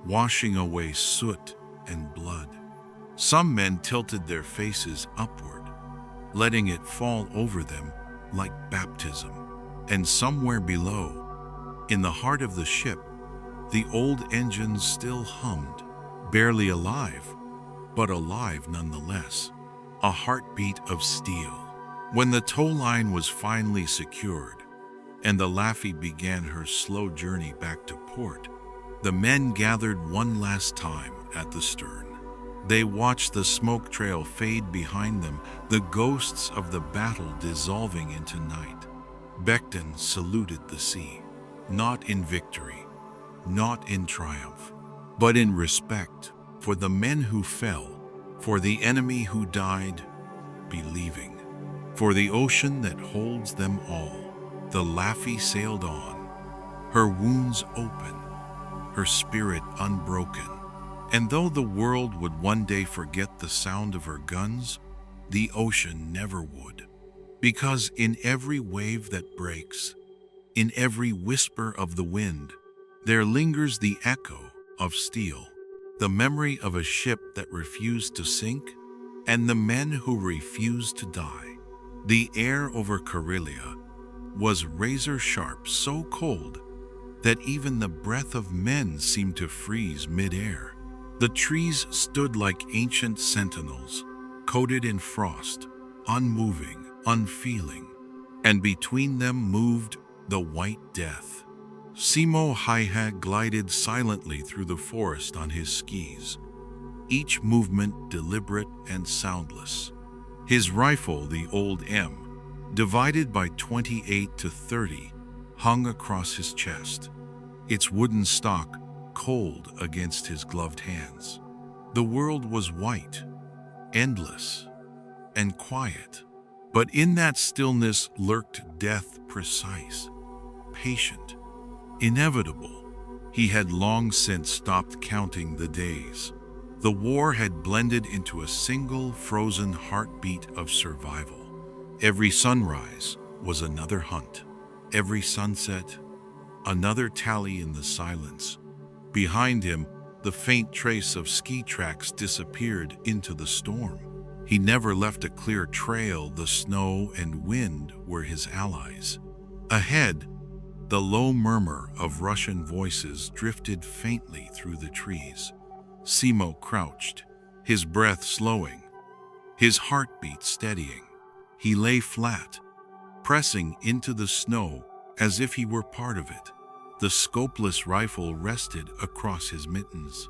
washing away soot and blood. Some men tilted their faces upward, letting it fall over them like baptism. And somewhere below, in the heart of the ship, the old engines still hummed, barely alive, but alive nonetheless, a heartbeat of steel. When the tow line was finally secured, and the Laffey began her slow journey back to port, the men gathered one last time at the stern. They watched the smoke trail fade behind them, the ghosts of the battle dissolving into night. Becton saluted the sea, not in victory, not in triumph, but in respect for the men who fell, for the enemy who died believing, for the ocean that holds them all. The Laffey sailed on, her wounds open, her spirit unbroken. And though the world would one day forget the sound of her guns, the ocean never would. Because in every wave that breaks, in every whisper of the wind, there lingers the echo of steel, the memory of a ship that refused to sink, and the men who refused to die. The air over Karelia was razor sharp, so cold that even the breath of men seemed to freeze mid-air. The trees stood like ancient sentinels, coated in frost, unmoving, unfeeling, and between them moved the White Death. Simo Haihag glided silently through the forest on his skis, each movement deliberate and soundless. His rifle, the old M, divided by 28 to 30, hung across his chest, its wooden stock cold against his gloved hands. The world was white, endless, and quiet, but in that stillness lurked death precise, patient, inevitable. He had long since stopped counting the days. The war had blended into a single frozen heartbeat of survival. Every sunrise was another hunt. Every sunset, another tally in the silence. Behind him, the faint trace of ski tracks disappeared into the storm. He never left a clear trail. The snow and wind were his allies. Ahead, the low murmur of Russian voices drifted faintly through the trees. Simo crouched, his breath slowing, his heartbeat steadying. He lay flat, pressing into the snow as if he were part of it. The scopeless rifle rested across his mittens.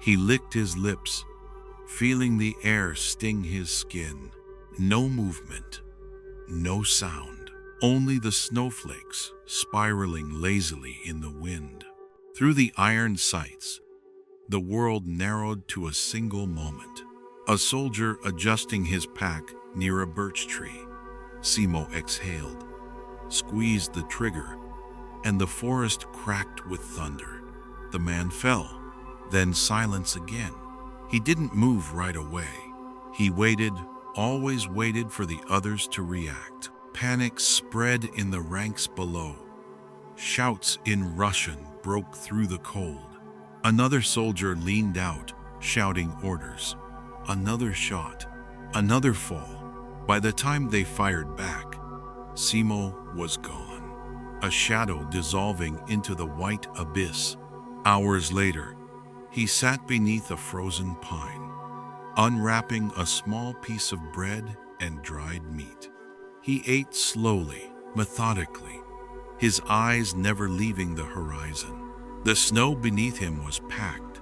He licked his lips, feeling the air sting his skin. No movement, no sound, only the snowflakes spiraling lazily in the wind. Through the iron sights, the world narrowed to a single moment. A soldier adjusting his pack near a birch tree. Simo exhaled, squeezed the trigger, and the forest cracked with thunder. The man fell, then silence again. He didn't move right away. He waited, always waited for the others to react. Panic spread in the ranks below. Shouts in Russian broke through the cold. Another soldier leaned out, shouting orders. Another shot, another fall. By the time they fired back, Simo was gone, a shadow dissolving into the white abyss. Hours later, he sat beneath a frozen pine, unwrapping a small piece of bread and dried meat. He ate slowly, methodically, his eyes never leaving the horizon. The snow beneath him was packed,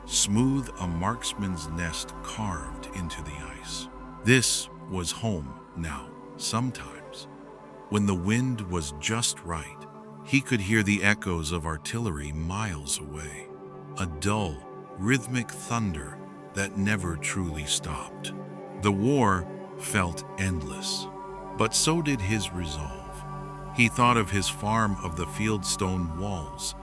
smooth, a marksman's nest carved into the ice. This was home now. Sometimes, when the wind was just right, he could hear the echoes of artillery miles away, a dull, rhythmic thunder that never truly stopped. The war felt endless, but so did his resolve. He thought of his farm, of the fieldstone walls,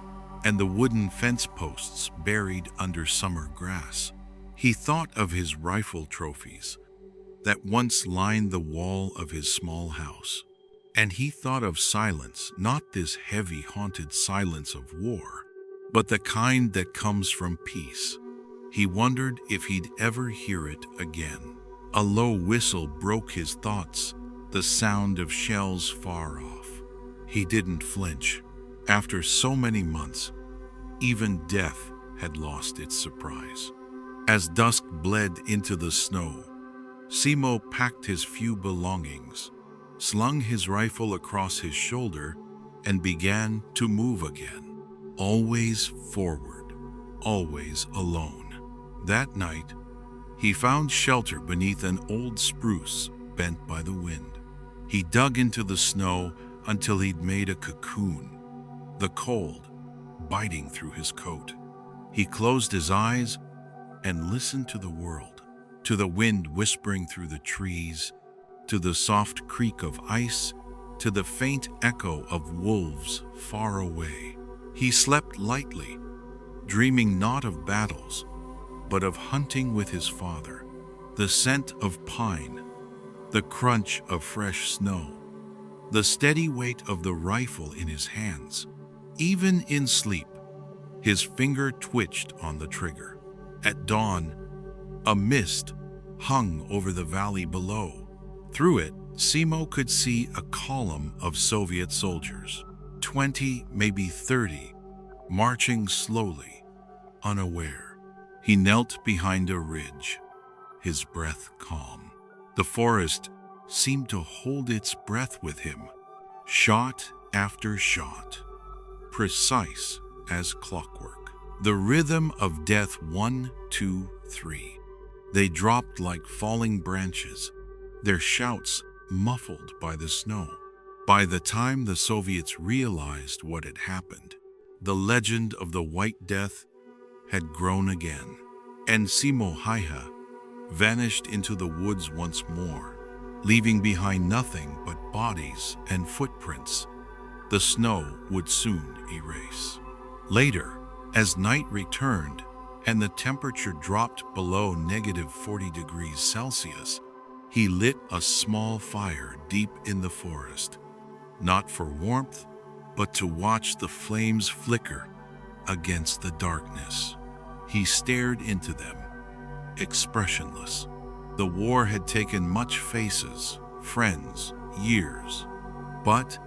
and the wooden fence posts buried under summer grass. He thought of his rifle trophies that once lined the wall of his small house. And he thought of silence, not this heavy, haunted silence of war, but the kind that comes from peace. He wondered if he'd ever hear it again. A low whistle broke his thoughts, the sound of shells far off. He didn't flinch. After so many months, even death had lost its surprise. As dusk bled into the snow, Simo packed his few belongings, slung his rifle across his shoulder, and began to move again. Always forward, always alone. That night, he found shelter beneath an old spruce bent by the wind. He dug into the snow until he'd made a cocoon, the cold biting through his coat. He closed his eyes and listened to the world, to the wind whispering through the trees, to the soft creak of ice, to the faint echo of wolves far away. He slept lightly, dreaming not of battles, but of hunting with his father, the scent of pine, the crunch of fresh snow, the steady weight of the rifle in his hands. Even in sleep, his finger twitched on the trigger. At dawn, a mist hung over the valley below. Through it, Simo could see a column of Soviet soldiers, 20, maybe 30, marching slowly, unaware. He knelt behind a ridge, his breath calm. The forest seemed to hold its breath with him, shot after shot, precise as clockwork. The rhythm of death, 1, 2, 3. They dropped like falling branches, their shouts muffled by the snow. By the time the Soviets realized what had happened, the legend of the White Death had grown again, and Simo Haiha vanished into the woods once more, leaving behind nothing but bodies and footprints the snow would soon erase. Later, as night returned, and the temperature dropped below -40 degrees Celsius, he lit a small fire deep in the forest, not for warmth, but to watch the flames flicker against the darkness. He stared into them, expressionless. The war had taken much faces, friends, years, but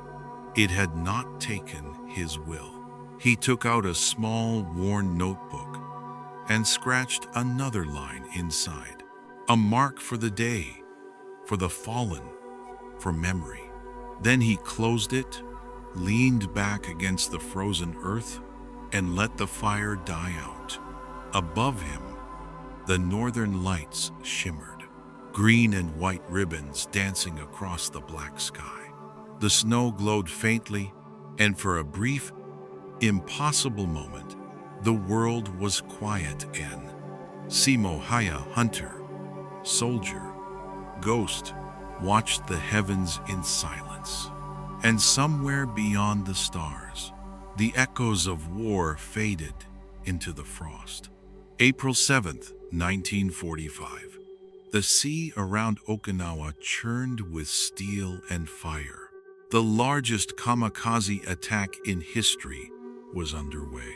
it had not taken his will. He took out a small, worn notebook and scratched another line inside, a mark for the day, for the fallen, for memory. Then he closed it, leaned back against the frozen earth, and let the fire die out. Above him, the northern lights shimmered, green and white ribbons dancing across the black sky. The snow glowed faintly, and for a brief, impossible moment, the world was quiet again. Simo Haya, hunter, soldier, ghost, watched the heavens in silence. And somewhere beyond the stars, the echoes of war faded into the frost. April 7th, 1945. The sea around Okinawa churned with steel and fire. The largest kamikaze attack in history was underway.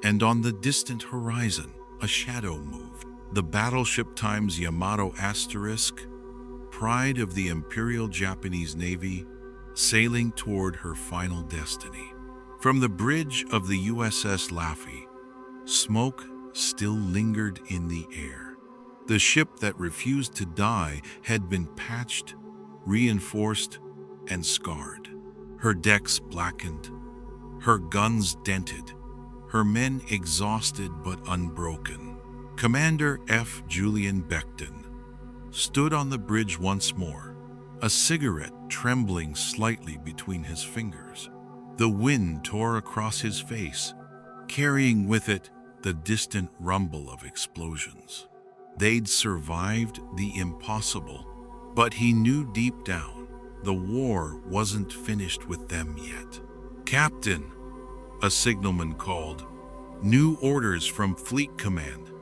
And on the distant horizon, a shadow moved. The battleship Times Yamato Asterisk, pride of the Imperial Japanese Navy, sailing toward her final destiny. From the bridge of the USS Laffey, smoke still lingered in the air. The ship that refused to die had been patched, reinforced, and scarred. Her decks blackened, her guns dented, her men exhausted but unbroken. Commander F. Julian Beckton stood on the bridge once more, a cigarette trembling slightly between his fingers. The wind tore across his face, carrying with it the distant rumble of explosions. They'd survived the impossible, but he knew deep down the war wasn't finished with them yet. "Captain," a signalman called. "New orders from Fleet Command."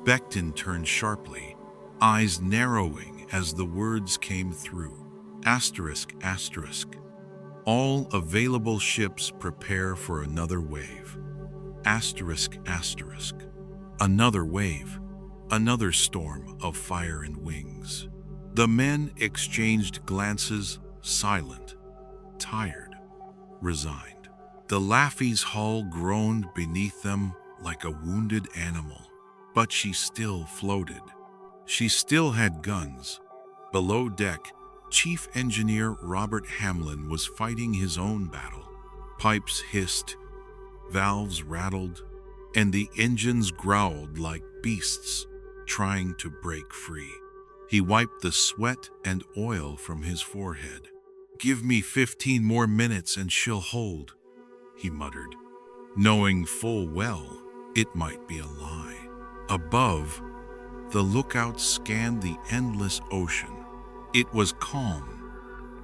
Beckton turned sharply, eyes narrowing as the words came through. Asterisk, asterisk. All available ships prepare for another wave. Asterisk, asterisk. Another wave, another storm of fire and wings. The men exchanged glances, silent, tired, resigned. The Laffey's hull groaned beneath them like a wounded animal, but she still floated. She still had guns. Below deck, Chief Engineer Robert Hamlin was fighting his own battle. Pipes hissed, valves rattled, and the engines growled like beasts trying to break free. He wiped the sweat and oil from his forehead. "Give me 15 more minutes and she'll hold," he muttered, knowing full well it might be a lie. Above, the lookout scanned the endless ocean. It was calm,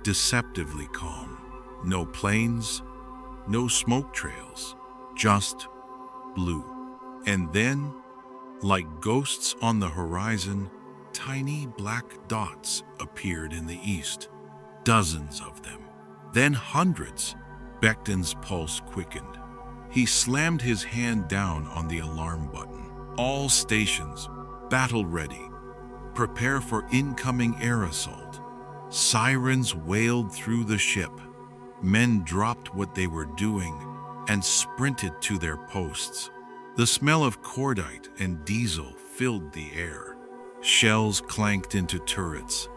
deceptively calm. No planes, no smoke trails, just blue. And then, like ghosts on the horizon, tiny black dots appeared in the east. Dozens of them. Then hundreds. Beckton's pulse quickened. He slammed his hand down on the alarm button. "All stations, battle ready. Prepare for incoming air assault." Sirens wailed through the ship. Men dropped what they were doing and sprinted to their posts. The smell of cordite and diesel filled the air. Shells clanked into turrets.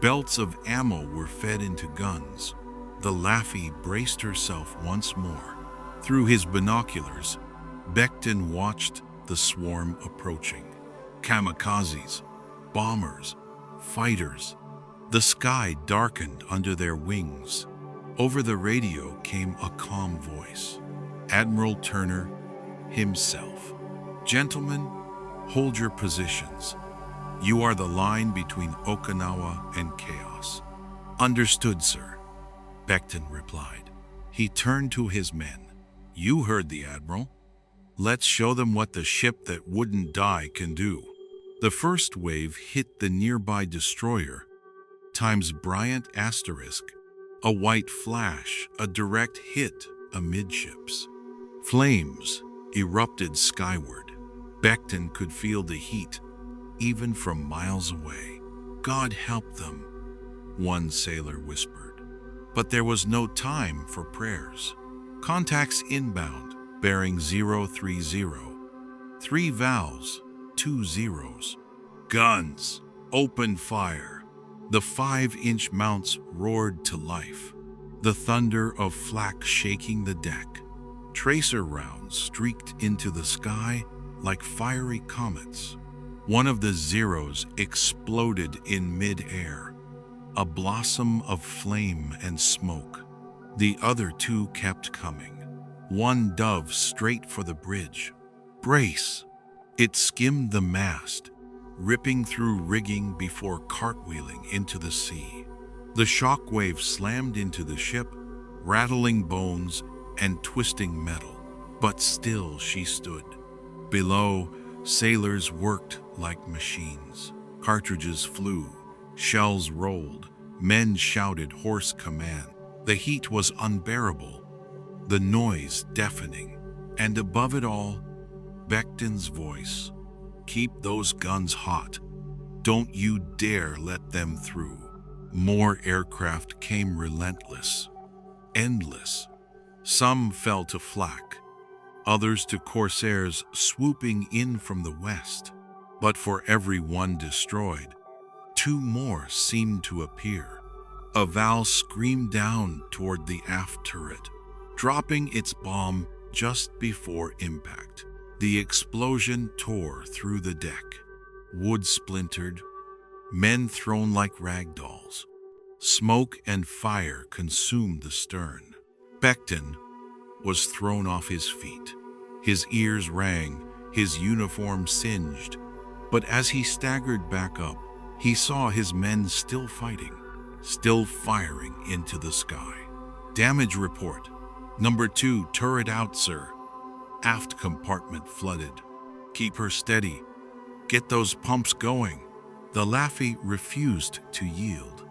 Belts of ammo were fed into guns. The Laffey braced herself once more. Through his binoculars, Beckton watched the swarm approaching. Kamikazes, bombers, fighters. The sky darkened under their wings. Over the radio came a calm voice. Admiral Turner himself. "Gentlemen, hold your positions. You are the line between Okinawa and chaos." "Understood, sir," Beckton replied. He turned to his men. "You heard the Admiral. Let's show them what the ship that wouldn't die can do. The first wave hit the nearby destroyer, times Bryant asterisk, a white flash, a direct hit amidships. Flames erupted skyward. Becton could feel the heat, even from miles away. God help them, one sailor whispered. But there was no time for prayers. Contacts inbound, bearing 030. 3 vowels, 2 zeros. Guns, open fire. The 5-inch mounts roared to life, the thunder of flak shaking the deck. Tracer rounds streaked into the sky like fiery comets. One of the zeros exploded in mid-air, a blossom of flame and smoke. The other 2 kept coming. One dove straight for the bridge. Brace! It skimmed the mast, ripping through rigging before cartwheeling into the sea. The shock wave slammed into the ship, rattling bones and twisting metal. But still she stood. Below, sailors worked like machines. Cartridges flew, shells rolled, men shouted hoarse command. The heat was unbearable, the noise deafening, and above it all, Becton's voice. Keep those guns hot. Don't you dare let them through. More aircraft came relentless, endless. Some fell to flak, others to corsairs swooping in from the west. But for every one destroyed, 2 more seemed to appear. A Val screamed down toward the aft turret, dropping its bomb just before impact. The explosion tore through the deck. Wood splintered, men thrown like rag dolls. Smoke and fire consumed the stern. Becton was thrown off his feet. His ears rang, his uniform singed. But as he staggered back up, he saw his men still fighting, still firing into the sky. Damage report. Number 2, turret out, sir. Aft compartment flooded. Keep her steady. Get those pumps going. The Laffey refused to yield.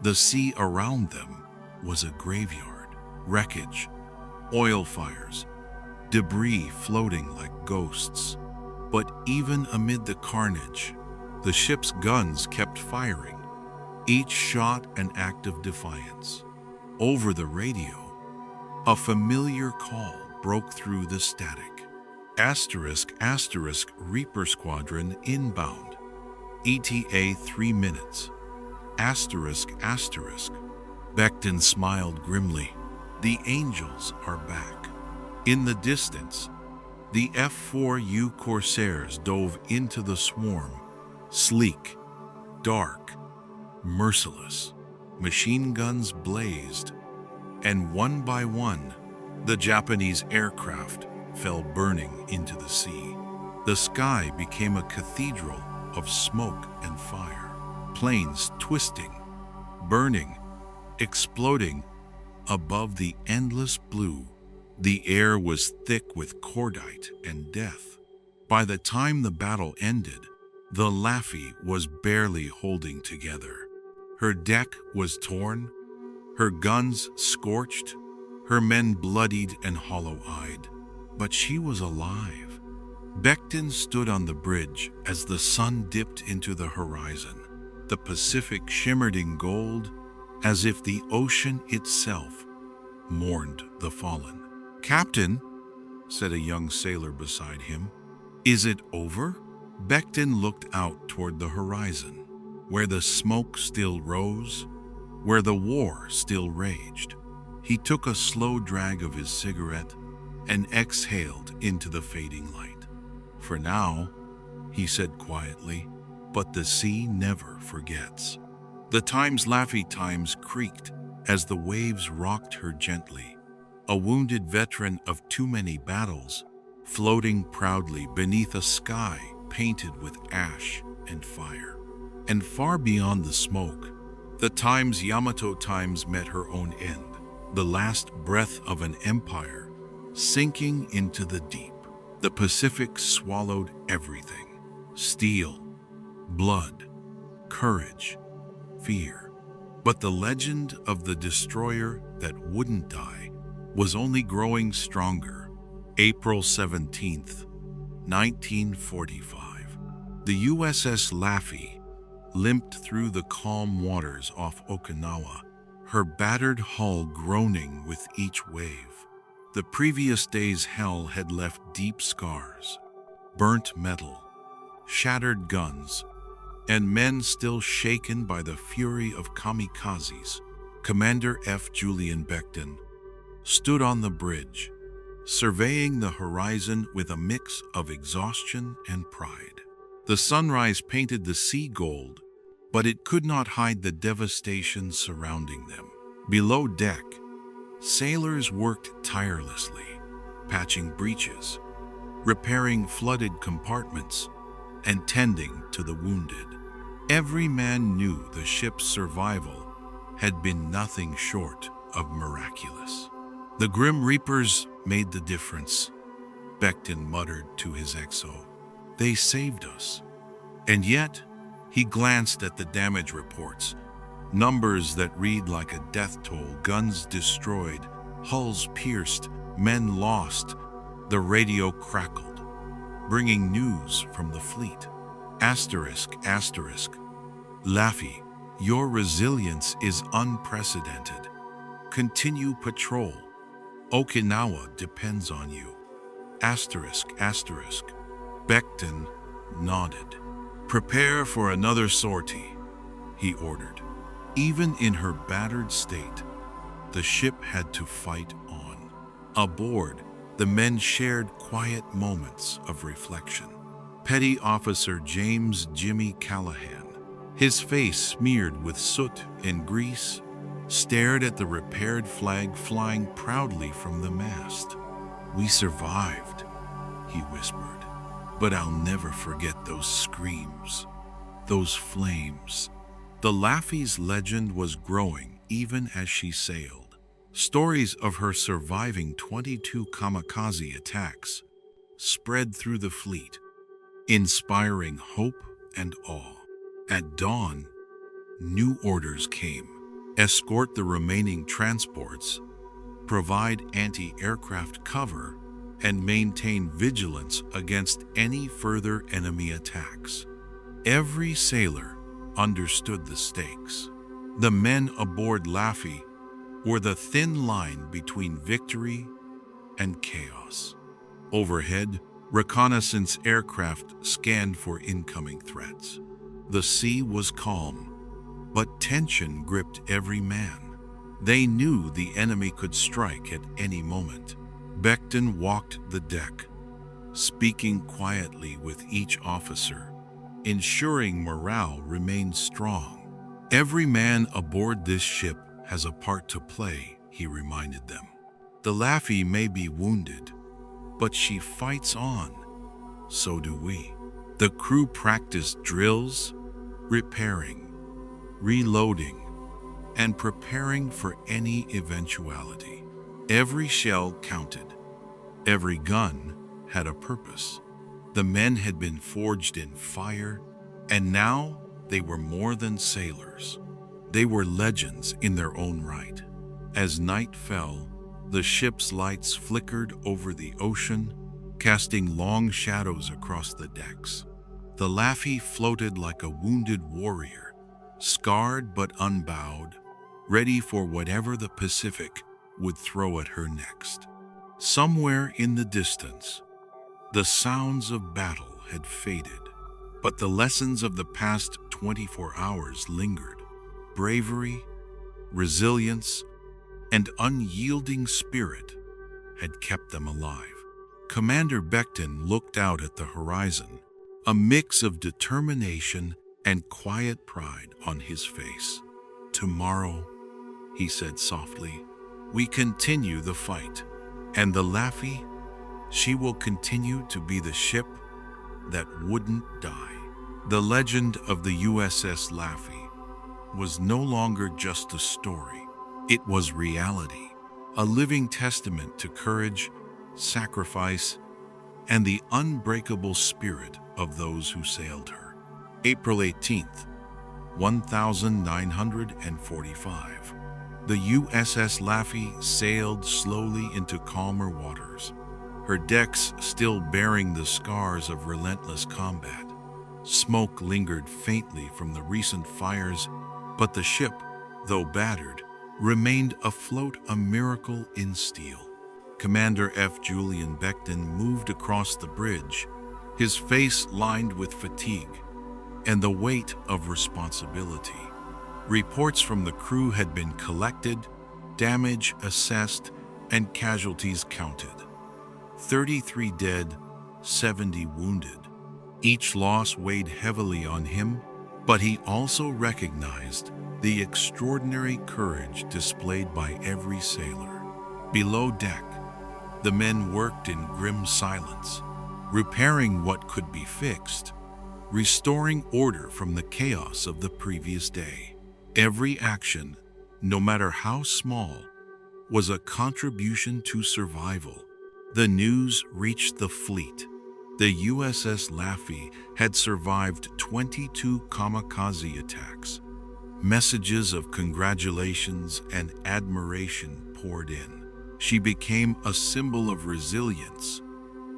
The sea around them was a graveyard. Wreckage, oil fires, debris floating like ghosts. But even amid the carnage, the ship's guns kept firing, each shot an act of defiance. Over the radio, a familiar call broke through the static. Asterisk, asterisk, Reaper Squadron inbound. ETA 3 minutes. Asterisk, asterisk. Becton smiled grimly. The angels are back. In the distance, the F-4U Corsairs dove into the swarm, sleek, dark, merciless. Machine guns blazed, and one by one, the Japanese aircraft fell burning into the sea. The sky became a cathedral of smoke and fire. Planes twisting, burning, exploding above the endless blue. The air was thick with cordite and death. By the time the battle ended, the Laffey was barely holding together. Her deck was torn, her guns scorched, her men bloodied and hollow-eyed. But she was alive. Becton stood on the bridge as the sun dipped into the horizon. The Pacific shimmered in gold, as if the ocean itself mourned the fallen. "Captain," said a young sailor beside him, "is it over?" Becton looked out toward the horizon, where the smoke still rose, where the war still raged. He took a slow drag of his cigarette and exhaled into the fading light. "For now," he said quietly, "but the sea never forgets." The Laffey Times creaked as the waves rocked her gently. A wounded veteran of too many battles, floating proudly beneath a sky painted with ash and fire. And far beyond the smoke, the Yamato Times met her own end, the last breath of an empire sinking into the deep. The Pacific swallowed everything: steel, blood, courage, fear. But the legend of the destroyer that wouldn't die was only growing stronger. April 17th, 1945. The USS Laffey limped through the calm waters off Okinawa, her battered hull groaning with each wave. The previous day's hell had left deep scars: burnt metal, shattered guns, and men still shaken by the fury of kamikazes. Commander F. Julian Beckton stood on the bridge, surveying the horizon with a mix of exhaustion and pride. The sunrise painted the sea gold, but it could not hide the devastation surrounding them. Below deck, sailors worked tirelessly, patching breaches, repairing flooded compartments, and tending to the wounded. Every man knew the ship's survival had been nothing short of miraculous. "The Grim Reapers made the difference," Beckton muttered to his XO. "They saved us." And yet, he glanced at the damage reports, numbers that read like a death toll: guns destroyed, hulls pierced, men lost. The radio crackled, bringing news from the fleet. ***, Laffey, your resilience is unprecedented. Continue patrol. Okinawa depends on you. ***. Beckton nodded. "Prepare for another sortie," he ordered. Even in her battered state, the ship had to fight on. Aboard, the men shared quiet moments of reflection. Petty Officer James "Jimmy" Callahan, his face smeared with soot and grease, stared at the repaired flag flying proudly from the mast. "We survived," he whispered, "but I'll never forget those screams, those flames." The Laffey's legend was growing even as she sailed. Stories of her surviving 22 kamikaze attacks spread through the fleet, inspiring hope and awe. At dawn, new orders came: escort the remaining transports, provide anti-aircraft cover, and maintain vigilance against any further enemy attacks. Every sailor understood the stakes. The men aboard Laffey were the thin line between victory and chaos. Overhead, reconnaissance aircraft scanned for incoming threats. The sea was calm, but tension gripped every man. They knew the enemy could strike at any moment. Beckton walked the deck, speaking quietly with each officer, ensuring morale remained strong. "Every man aboard this ship has a part to play," he reminded them. "The Laffey may be wounded, but she fights on. So do we." The crew practiced drills, repairing, reloading, and preparing for any eventuality. Every shell counted. Every gun had a purpose. The men had been forged in fire, and now they were more than sailors. They were legends in their own right. As night fell, the ship's lights flickered over the ocean, casting long shadows across the decks. The Laffey floated like a wounded warrior, scarred but unbowed, ready for whatever the Pacific would throw at her next. Somewhere in the distance, the sounds of battle had faded, but the lessons of the past 24 hours lingered. Bravery, resilience, and unyielding spirit had kept them alive. Commander Beckton looked out at the horizon, a mix of determination and quiet pride on his face. "Tomorrow," he said softly, "we continue the fight. And the Laffey, she will continue to be the ship that wouldn't die." The legend of the USS Laffey was no longer just a story. It was reality, a living testament to courage, sacrifice, and the unbreakable spirit of those who sailed her. April 18th, 1945. The USS Laffey sailed slowly into calmer waters, her decks still bearing the scars of relentless combat. Smoke lingered faintly from the recent fires, but the ship, though battered, remained afloat, a miracle in steel. Commander F. Julian Beckton moved across the bridge, his face lined with fatigue and the weight of responsibility. Reports from the crew had been collected, damage assessed, and casualties counted. 33 dead, 70 wounded. Each loss weighed heavily on him, but he also recognized the extraordinary courage displayed by every sailor. Below deck, the men worked in grim silence, repairing what could be fixed, restoring order from the chaos of the previous day. Every action, no matter how small, was a contribution to survival. The news reached the fleet. The USS Laffey had survived 22 kamikaze attacks. Messages of congratulations and admiration poured in. She became a symbol of resilience,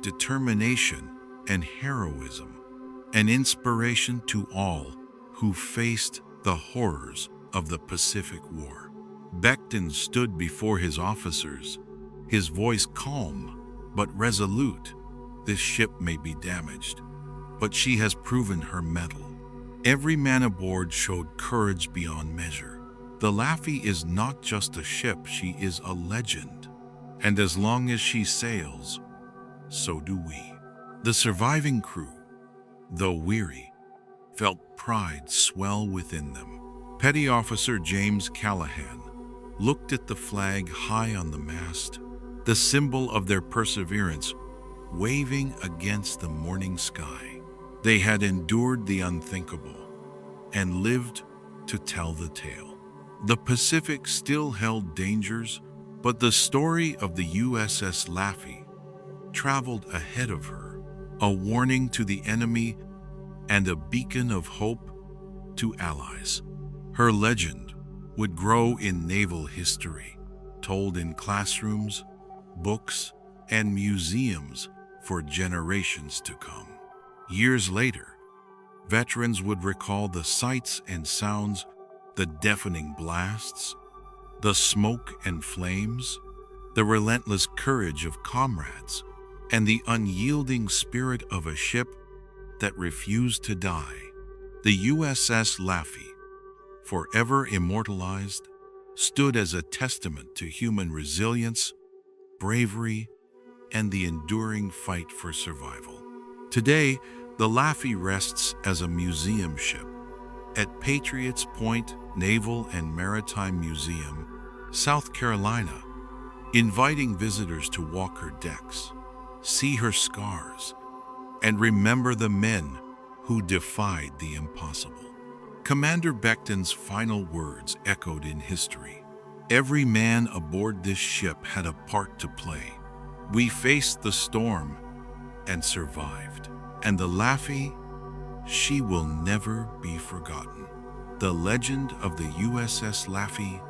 determination, and heroism, an inspiration to all who faced the horrors of the Pacific War. Beckton stood before his officers, his voice calm but resolute. This ship may be damaged, but she has proven her mettle. Every man aboard showed courage beyond measure. The Laffey is not just a ship, she is a legend. And as long as she sails, so do we. The surviving crew, though weary, felt pride swell within them. Petty Officer James Callahan looked at the flag high on the mast, the symbol of their perseverance, waving against the morning sky. They had endured the unthinkable and lived to tell the tale. The Pacific still held dangers, but the story of the USS Laffey traveled ahead of her, a warning to the enemy and a beacon of hope to allies. Her legend would grow in naval history, told in classrooms, books, and museums for generations to come. Years later, veterans would recall the sights and sounds, the deafening blasts, the smoke and flames, the relentless courage of comrades, and the unyielding spirit of a ship that refused to die. The USS Laffey, forever immortalized, stood as a testament to human resilience, bravery, and the enduring fight for survival. Today, the Laffey rests as a museum ship at Patriots Point Naval and Maritime Museum, South Carolina, inviting visitors to walk her decks, see her scars, and remember the men who defied the impossible. Commander Beckton's final words echoed in history. Every man aboard this ship had a part to play. We faced the storm and survived. And the Laffey, she will never be forgotten. The legend of the USS Laffey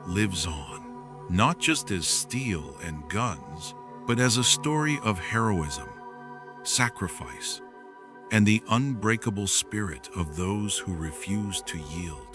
lives on, not just as steel and guns, but as a story of heroism, sacrifice, and the unbreakable spirit of those who refuse to yield.